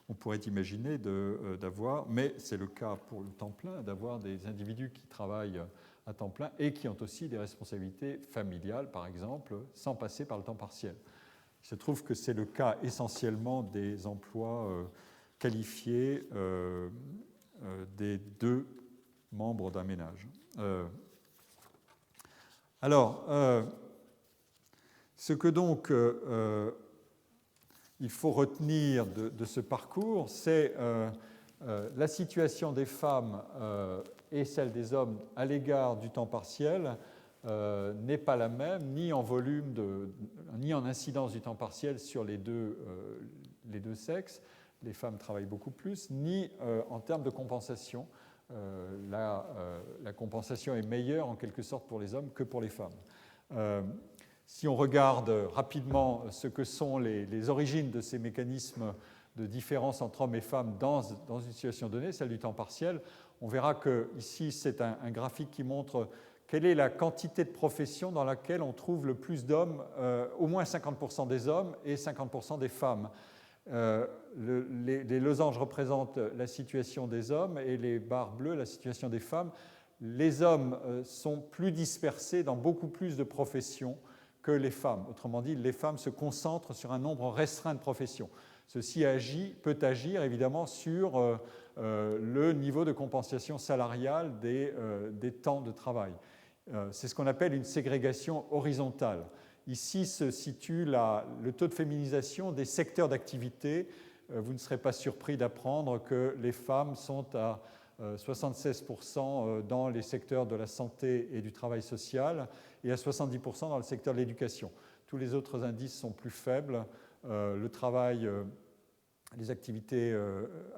On pourrait imaginer d'avoir, mais c'est le cas pour le temps plein, d'avoir des individus qui travaillent à temps plein et qui ont aussi des responsabilités familiales, par exemple, sans passer par le temps partiel. Il se trouve que c'est le cas essentiellement des emplois qualifiés des deux membres d'un ménage. Alors, ce que donc il faut retenir de ce parcours, c'est la situation des femmes et celle des hommes à l'égard du temps partiel n'est pas la même, ni en volume, ni en incidence du temps partiel sur les deux sexes. Les femmes travaillent beaucoup plus, ni en termes de compensation. La compensation est meilleure en quelque sorte pour les hommes que pour les femmes. Si on regarde rapidement ce que sont les origines de ces mécanismes de différence entre hommes et femmes dans une situation donnée, celle du temps partiel, on verra que ici c'est un graphique qui montre quelle est la quantité de professions dans laquelle on trouve le plus d'hommes, au moins 50% des hommes et 50% des femmes. Les losanges représentent la situation des hommes et les barres bleues la situation des femmes. Les hommes sont plus dispersés dans beaucoup plus de professions que les femmes. Autrement dit, les femmes se concentrent sur un nombre restreint de professions. Ceci peut agir évidemment sur le niveau de compensation salariale des temps de travail. C'est ce qu'on appelle une ségrégation horizontale. Ici se situe le taux de féminisation des secteurs d'activité. Vous ne serez pas surpris d'apprendre que les femmes sont à 76% dans les secteurs de la santé et du travail social et à 70% dans le secteur de l'éducation. Tous les autres indices sont plus faibles. Le travail, les activités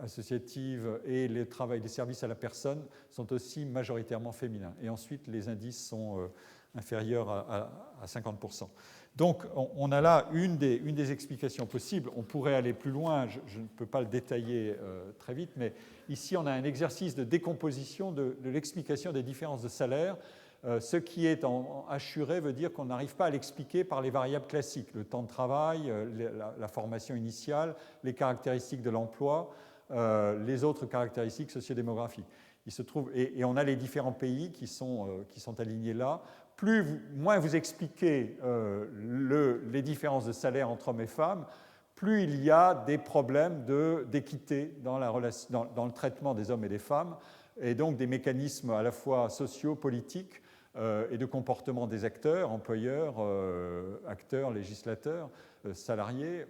associatives et le travail des services à la personne sont aussi majoritairement féminins. Et ensuite, les indices sont inférieurs à 50%. Donc, on a là une des explications possibles. On pourrait aller plus loin, je ne peux pas le détailler très vite, mais ici, on a un exercice de décomposition de l'explication des différences de salaire. Ce qui est en assuré veut dire qu'on n'arrive pas à l'expliquer par les variables classiques, le temps de travail, la formation initiale, les caractéristiques de l'emploi, les autres caractéristiques sociodémographiques. Il se trouve, et on a les différents pays qui sont alignés là. Moins vous expliquez les différences de salaire entre hommes et femmes, plus il y a des problèmes d'équité dans le traitement des hommes et des femmes, et donc des mécanismes à la fois sociaux, politiques et de comportement des acteurs, employeurs, acteurs, législateurs, salariés,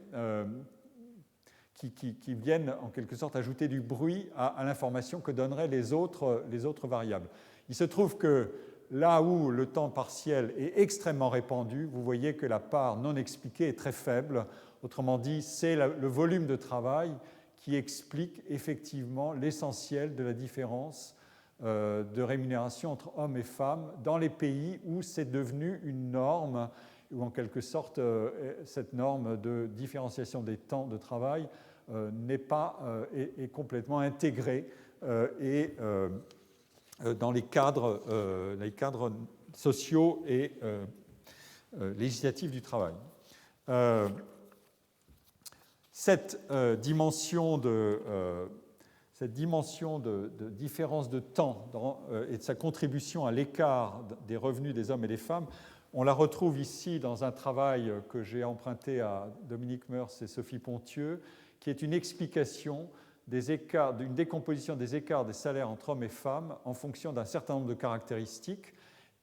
qui viennent en quelque sorte ajouter du bruit à l'information que donneraient les autres variables. Il se trouve que là où le temps partiel est extrêmement répandu, vous voyez que la part non expliquée est très faible. Autrement dit, c'est le volume de travail qui explique effectivement l'essentiel de la différence de rémunération entre hommes et femmes dans les pays où c'est devenu une norme, où en quelque sorte cette norme de différenciation des temps de travail est complètement intégrée dans les cadres sociaux et législatifs du travail. Cette dimension de différence de temps et de sa contribution à l'écart des revenus des hommes et des femmes, on la retrouve ici dans un travail que j'ai emprunté à Dominique Meurs et Sophie Pontieux, qui est une explication d'une décomposition des écarts des salaires entre hommes et femmes en fonction d'un certain nombre de caractéristiques.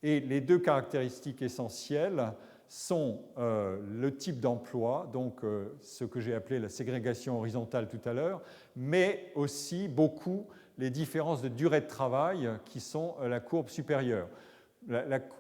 Et les deux caractéristiques essentielles sont le type d'emploi, donc ce que j'ai appelé la ségrégation horizontale tout à l'heure, mais aussi beaucoup les différences de durée de travail qui sont la courbe supérieure.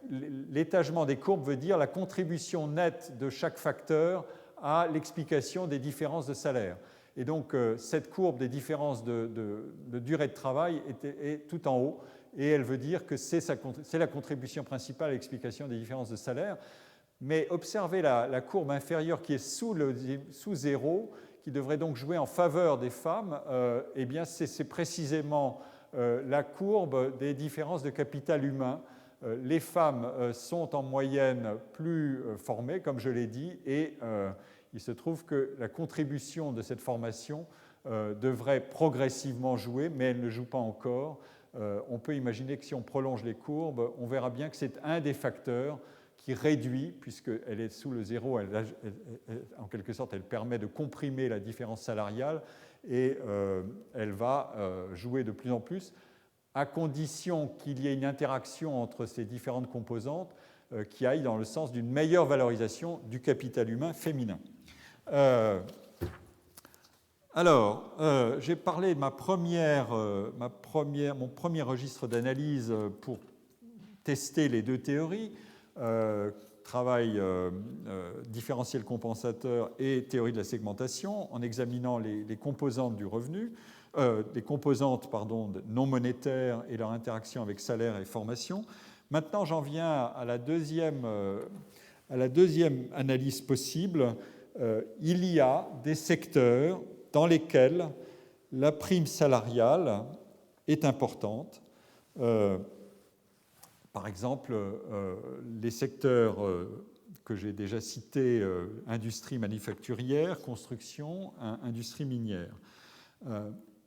L'étagement des courbes veut dire la contribution nette de chaque facteur à l'explication des différences de salaire. Et donc cette courbe des différences de durée de travail est tout en haut, et elle veut dire que c'est la contribution principale à l'explication des différences de salaire. Mais observez la courbe inférieure qui est sous zéro, qui devrait donc jouer en faveur des femmes, eh bien c'est précisément la courbe des différences de capital humain. Les femmes sont en moyenne plus formées, comme je l'ai dit, et il se trouve que la contribution de cette formation devrait progressivement jouer, mais elle ne joue pas encore. On peut imaginer que si on prolonge les courbes, on verra bien que c'est un des facteurs qui réduit, puisqu'elle est sous le zéro, en quelque sorte, elle permet de comprimer la différence salariale, et elle va jouer de plus en plus, à condition qu'il y ait une interaction entre ces différentes composantes qui aille dans le sens d'une meilleure valorisation du capital humain féminin. Alors, j'ai parlé de mon premier registre d'analyse pour tester les deux théories, travail différentiel compensateur et théorie de la segmentation, en examinant les composantes du revenu, les composantes non monétaires et leur interaction avec salaire et formation. Maintenant, j'en viens à la deuxième analyse possible. Il y a des secteurs dans lesquels la prime salariale est importante. Par exemple, les secteurs que j'ai déjà cités, industrie manufacturière, construction, industrie minière.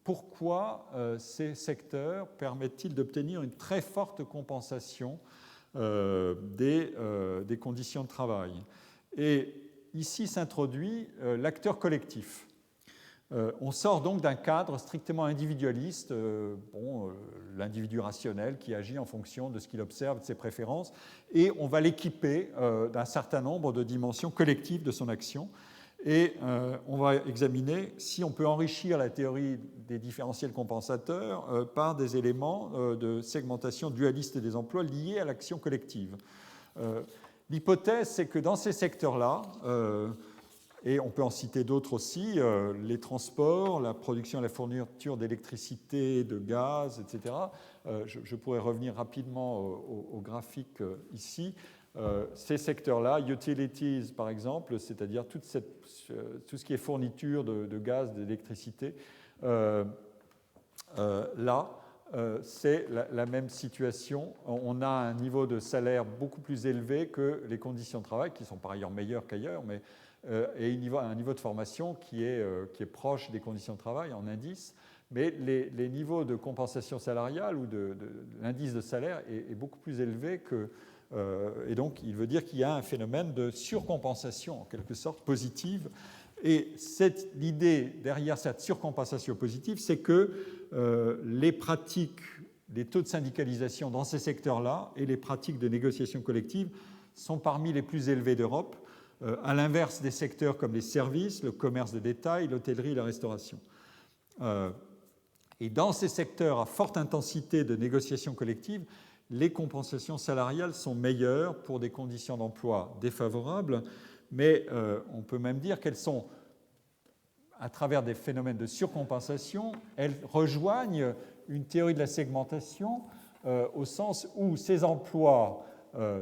Pourquoi ces secteurs permettent-ils d'obtenir une très forte compensation des conditions de travail? Et ici s'introduit l'acteur collectif. On sort donc d'un cadre strictement individualiste, l'individu rationnel qui agit en fonction de ce qu'il observe, de ses préférences, et on va l'équiper d'un certain nombre de dimensions collectives de son action. Et on va examiner si on peut enrichir la théorie des différentiels compensateurs par des éléments de segmentation dualiste des emplois liés à l'action collective. L'hypothèse, c'est que dans ces secteurs-là, et on peut en citer d'autres aussi, les transports, la production et la fourniture d'électricité, de gaz, etc. Je pourrais revenir rapidement au graphique ici. Ces secteurs-là, utilities par exemple, c'est-à-dire tout ce qui est fourniture de gaz, d'électricité, c'est la même situation. On a un niveau de salaire beaucoup plus élevé que les conditions de travail, qui sont par ailleurs meilleures qu'ailleurs, et un niveau de formation qui est proche des conditions de travail en indice. Mais les niveaux de compensation salariale ou de l'indice de salaire est beaucoup plus élevé que... et donc, il veut dire qu'il y a un phénomène de surcompensation, en quelque sorte, positive. Et l'idée derrière cette surcompensation positive, c'est que les taux de syndicalisation dans ces secteurs-là et les pratiques de négociation collective sont parmi les plus élevés d'Europe. à l'inverse des secteurs comme les services, le commerce de détail, l'hôtellerie et la restauration. Et dans ces secteurs à forte intensité de négociation collective, les compensations salariales sont meilleures pour des conditions d'emploi défavorables, mais on peut même dire qu'elles sont, à travers des phénomènes de surcompensation, elles rejoignent une théorie de la segmentation au sens où ces emplois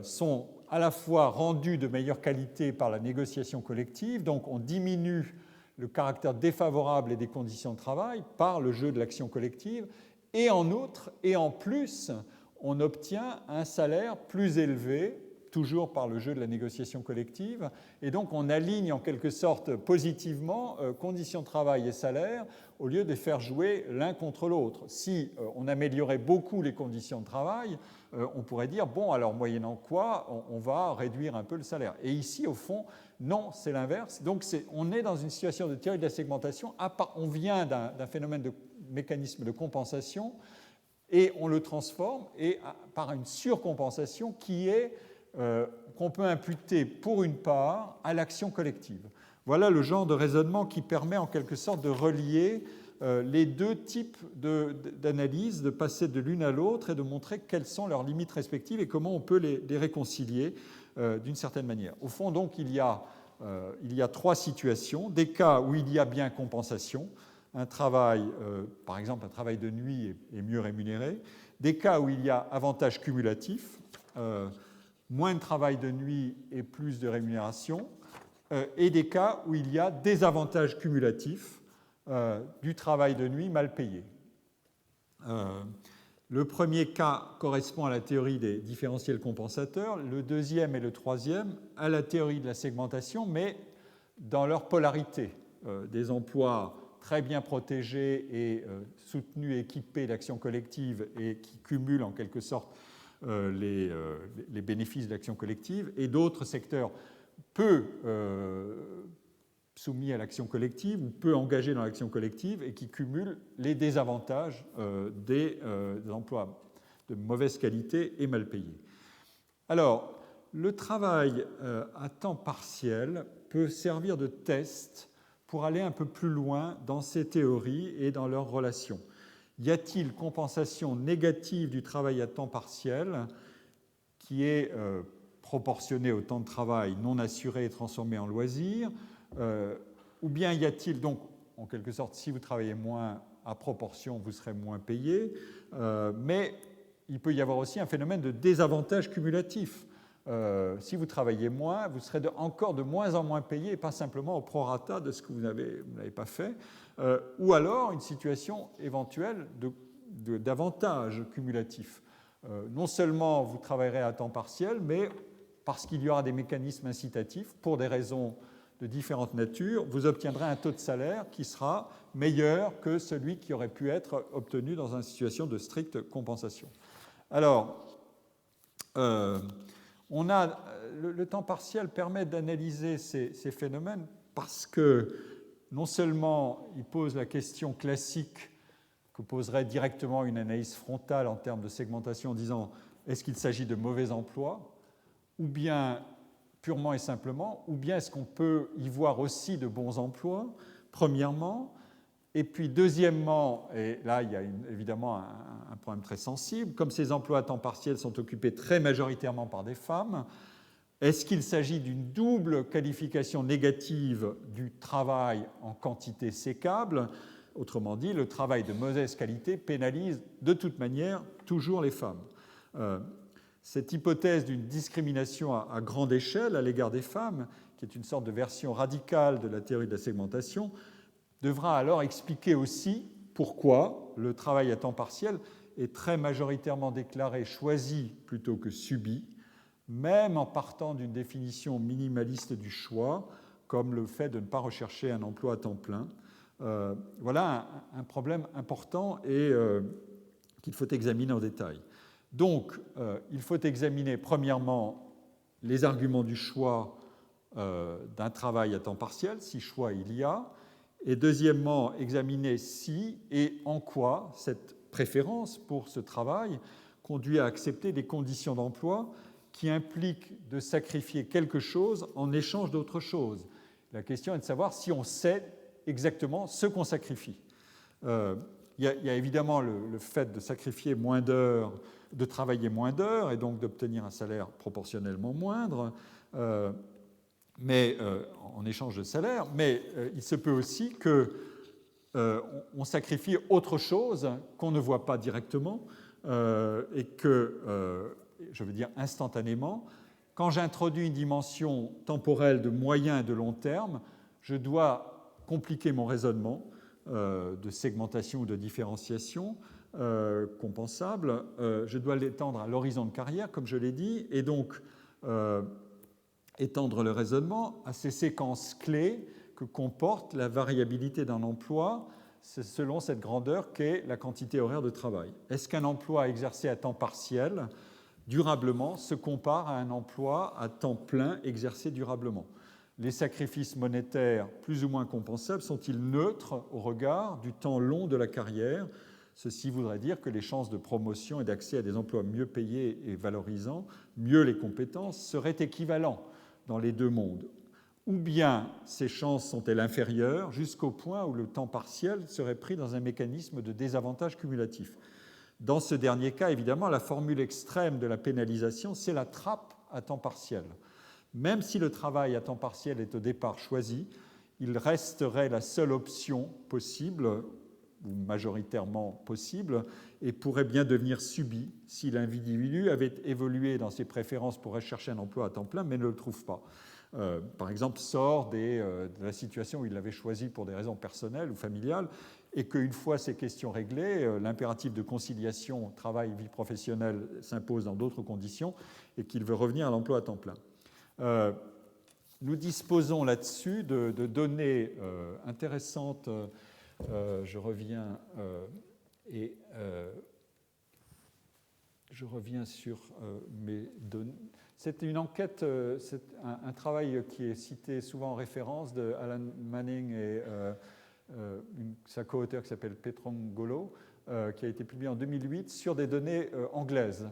sont à la fois rendus de meilleure qualité par la négociation collective, donc on diminue le caractère défavorable et des conditions de travail par le jeu de l'action collective, et en outre, et en plus, on obtient un salaire plus élevé, toujours par le jeu de la négociation collective, et donc on aligne en quelque sorte positivement conditions de travail et salaire au lieu de faire jouer l'un contre l'autre. Si on améliorait beaucoup les conditions de travail, on pourrait dire, bon, alors moyennant quoi, on va réduire un peu le salaire. Et ici, au fond, non, c'est l'inverse. Donc on est dans une situation de théorie de la segmentation, on vient d'un phénomène de mécanisme de compensation, et on le transforme par une surcompensation qui est qu'on peut imputer pour une part à l'action collective. Voilà le genre de raisonnement qui permet en quelque sorte de relier les deux types d'analyse, de passer de l'une à l'autre et de montrer quelles sont leurs limites respectives et comment on peut les réconcilier d'une certaine manière. Au fond, donc, il y a trois situations. Des cas où il y a bien compensation, un travail, par exemple un travail de nuit est mieux rémunéré. Des cas où il y a avantage cumulatif, moins de travail de nuit et plus de rémunération, et des cas où il y a désavantage cumulatif du travail de nuit mal payé. Le premier cas correspond à la théorie des différentiels compensateurs, le deuxième et le troisième à la théorie de la segmentation, mais dans leur polarité. Des emplois très bien protégés et soutenus et équipés d'actions collectives et qui cumulent en quelque sorte les bénéfices de l'action collective, et d'autres secteurs peu soumis à l'action collective ou peu engagés dans l'action collective et qui cumulent les désavantages des emplois de mauvaise qualité et mal payés. Alors, le travail à temps partiel peut servir de test pour aller un peu plus loin dans ces théories et dans leurs relations. Y a-t-il compensation négative du travail à temps partiel qui est proportionnée au temps de travail non assuré et transformé en loisir, ou bien y a-t-il donc, en quelque sorte, si vous travaillez moins à proportion, vous serez moins payé, mais il peut y avoir aussi un phénomène de désavantage cumulatif. Si vous travaillez moins, vous serez encore de moins en moins payé, et pas simplement au prorata de ce que vous n'avez pas fait, ou alors une situation éventuelle d'avantage cumulatif. Non seulement vous travaillerez à temps partiel, mais parce qu'il y aura des mécanismes incitatifs, pour des raisons de différentes natures, vous obtiendrez un taux de salaire qui sera meilleur que celui qui aurait pu être obtenu dans une situation de stricte compensation. Alors, le temps partiel permet d'analyser ces phénomènes parce que non seulement il pose la question classique que poserait directement une analyse frontale en termes de segmentation en disant est-ce qu'il s'agit de mauvais emplois, ou bien purement et simplement, ou bien est-ce qu'on peut y voir aussi de bons emplois, premièrement, et puis deuxièmement, et là il y a évidemment un problème très sensible, comme ces emplois à temps partiel sont occupés très majoritairement par des femmes, est-ce qu'il s'agit d'une double qualification négative du travail en quantité sécable? Autrement dit, le travail de mauvaise qualité pénalise de toute manière toujours les femmes. Cette hypothèse d'une discrimination à grande échelle à l'égard des femmes, qui est une sorte de version radicale de la théorie de la segmentation, devra alors expliquer aussi pourquoi le travail à temps partiel est très majoritairement déclaré choisi plutôt que subi, même en partant d'une définition minimaliste du choix, comme le fait de ne pas rechercher un emploi à temps plein. Voilà un problème important et qu'il faut examiner en détail. Donc, il faut examiner premièrement les arguments du choix d'un travail à temps partiel, si choix il y a, et deuxièmement, examiner si et en quoi cette préférence pour ce travail conduit à accepter des conditions d'emploi qui implique de sacrifier quelque chose en échange d'autre chose. La question est de savoir si on sait exactement ce qu'on sacrifie. Il y a évidemment le fait de sacrifier moins d'heures, de travailler moins d'heures et donc d'obtenir un salaire proportionnellement moindre, mais en échange de salaire, mais il se peut aussi qu'on sacrifie autre chose qu'on ne voit pas directement et que, je veux dire instantanément, quand j'introduis une dimension temporelle de moyen et de long terme, je dois compliquer mon raisonnement de segmentation ou de différenciation compensable. Je dois l'étendre à l'horizon de carrière, comme je l'ai dit, et donc étendre le raisonnement à ces séquences clés que comporte la variabilité d'un emploi selon cette grandeur qu'est la quantité horaire de travail. Est-ce qu'un emploi exercé à temps partiel, durablement, se compare à un emploi à temps plein exercé durablement? Les sacrifices monétaires plus ou moins compensables sont-ils neutres au regard du temps long de la carrière? Ceci voudrait dire que les chances de promotion et d'accès à des emplois mieux payés et valorisant mieux les compétences seraient équivalents dans les deux mondes. Ou bien ces chances sont-elles inférieures jusqu'au point où le temps partiel serait pris dans un mécanisme de désavantage cumulatif? Dans ce dernier cas, évidemment, la formule extrême de la pénalisation, c'est la trappe à temps partiel. Même si le travail à temps partiel est au départ choisi, il resterait la seule option possible, ou majoritairement possible, et pourrait bien devenir subi si l'individu avait évolué dans ses préférences pour rechercher un emploi à temps plein, mais ne le trouve pas. Par exemple, sort de la situation où il l'avait choisi pour des raisons personnelles ou familiales, et qu'une fois ces questions réglées, l'impératif de conciliation travail-vie professionnelle s'impose dans d'autres conditions, et qu'il veut revenir à l'emploi à temps plein. Nous disposons là-dessus de données intéressantes. Je reviens sur mes données. C'est une enquête, c'est un travail qui est cité souvent en référence de Alan Manning et sa co-auteure qui s'appelle Pietrangolo, qui a été publié en 2008 sur des données anglaises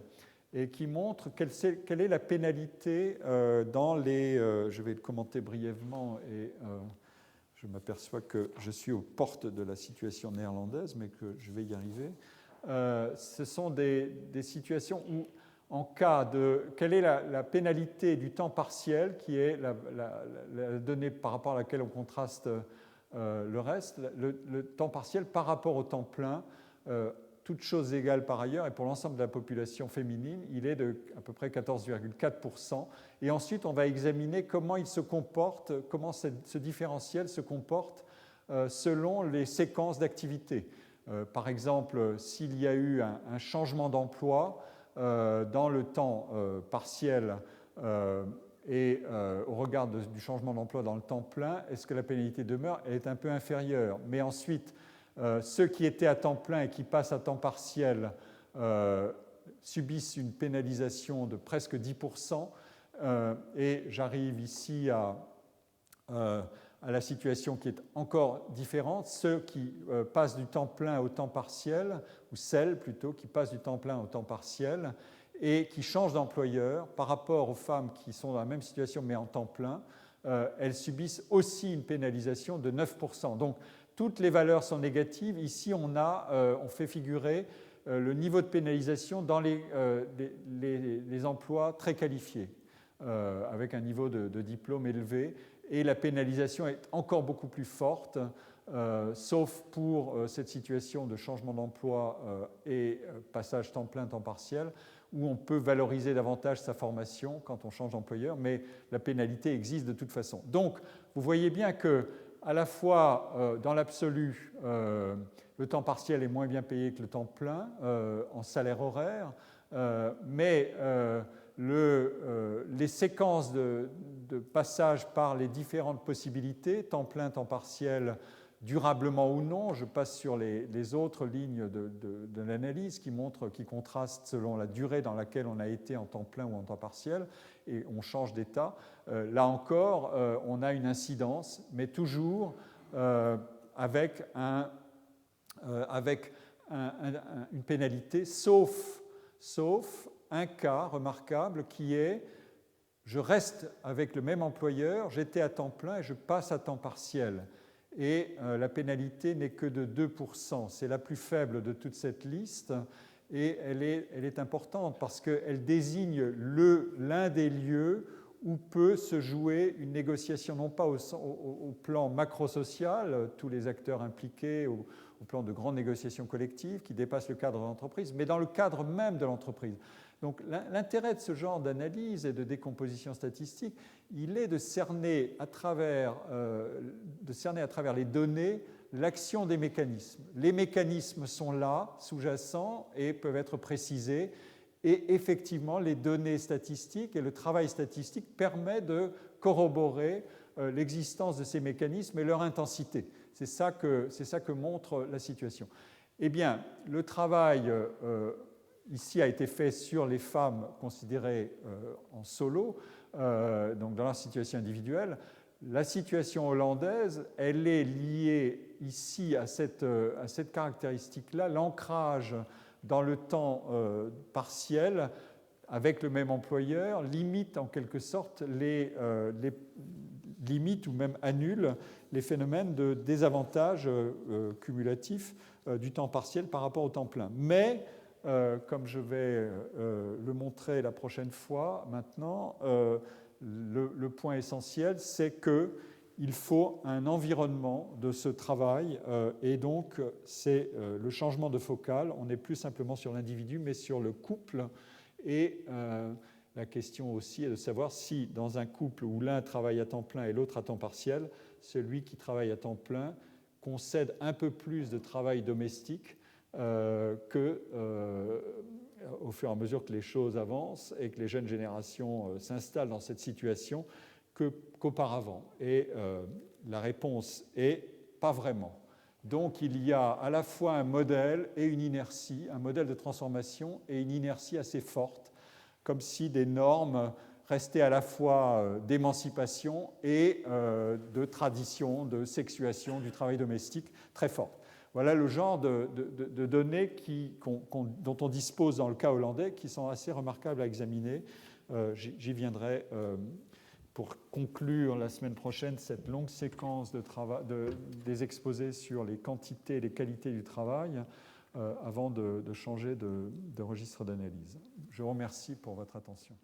et qui montre quelle est la pénalité dans les... je vais le commenter brièvement et je m'aperçois que je suis aux portes de la situation néerlandaise, mais que je vais y arriver. Ce sont des situations où, en cas de... Quelle est la pénalité du temps partiel, qui est la donnée par rapport à laquelle on contraste le reste, le temps partiel par rapport au temps plein, toutes choses égales par ailleurs, et pour l'ensemble de la population féminine, il est de à peu près 14,4%. Et ensuite, on va examiner comment il se comporte, comment ce différentiel se comporte selon les séquences d'activité. Par exemple, s'il y a eu un changement d'emploi dans le temps partiel et au regard du changement d'emploi dans le temps plein, est-ce que la pénalité demeure? Elle est un peu inférieure. Mais ensuite, ceux qui étaient à temps plein et qui passent à temps partiel subissent une pénalisation de presque 10%. Et j'arrive ici à la situation qui est encore différente. Ceux qui passent du temps plein au temps partiel, ou celles plutôt qui passent du temps plein au temps partiel et qui changent d'employeur par rapport aux femmes qui sont dans la même situation mais en temps plein, elles subissent aussi une pénalisation de 9%. Donc, toutes les valeurs sont négatives. Ici, on fait figurer le niveau de pénalisation dans les emplois très qualifiés, avec un niveau de diplôme élevé. Et la pénalisation est encore beaucoup plus forte, sauf pour cette situation de changement d'emploi et passage temps plein, temps partiel, où on peut valoriser davantage sa formation quand on change d'employeur, mais la pénalité existe de toute façon. Donc, vous voyez bien que à la fois, dans l'absolu, le temps partiel est moins bien payé que le temps plein en salaire horaire, mais les séquences de passage par les différentes possibilités, temps plein, temps partiel, durablement ou non, je passe sur les autres lignes de l'analyse qui contrastent selon la durée dans laquelle on a été en temps plein ou en temps partiel, et on change d'état. Là encore, on a une incidence, mais toujours avec une pénalité, sauf un cas remarquable qui est je reste avec le même employeur, j'étais à temps plein et je passe à temps partiel. Et la pénalité n'est que de 2%. C'est la plus faible de toute cette liste et elle est importante parce qu'elle désigne l'un des lieux où peut se jouer une négociation, non pas au plan macrosocial, tous les acteurs impliqués, au plan de grandes négociations collectives qui dépassent le cadre de l'entreprise, mais dans le cadre même de l'entreprise. Donc l'intérêt de ce genre d'analyse et de décomposition statistique, il est de cerner à travers les données l'action des mécanismes. Les mécanismes sont là, sous-jacents, et peuvent être précisés. Et effectivement, les données statistiques et le travail statistique permet de corroborer l'existence de ces mécanismes et leur intensité. C'est ça que montre la situation. Eh bien, le travail ici a été fait sur les femmes considérées en solo, donc dans leur situation individuelle. La situation hollandaise, elle est liée ici à cette caractéristique-là, l'ancrage dans le temps partiel avec le même employeur limite en quelque sorte limite ou même annule les phénomènes de désavantage cumulatif du temps partiel par rapport au temps plein. Mais, comme je vais le montrer la prochaine fois maintenant, le point essentiel, c'est qu'il faut un environnement de ce travail et donc c'est le changement de focale. On n'est plus simplement sur l'individu, mais sur le couple. Et la question aussi est de savoir si dans un couple où l'un travaille à temps plein et l'autre à temps partiel, celui qui travaille à temps plein concède un peu plus de travail domestique au fur et à mesure que les choses avancent et que les jeunes générations s'installent dans cette situation qu'auparavant. Et la réponse est pas vraiment. Donc il y a à la fois un modèle et une inertie, un modèle de transformation et une inertie assez forte, comme si des normes restaient à la fois d'émancipation et de tradition, de sexuation du travail domestique très forte. Voilà le genre de données dont on dispose dans le cas hollandais qui sont assez remarquables à examiner. J'y viendrai pour conclure la semaine prochaine cette longue séquence des exposés sur les quantités et les qualités du travail avant de changer de registre d'analyse. Je vous remercie pour votre attention.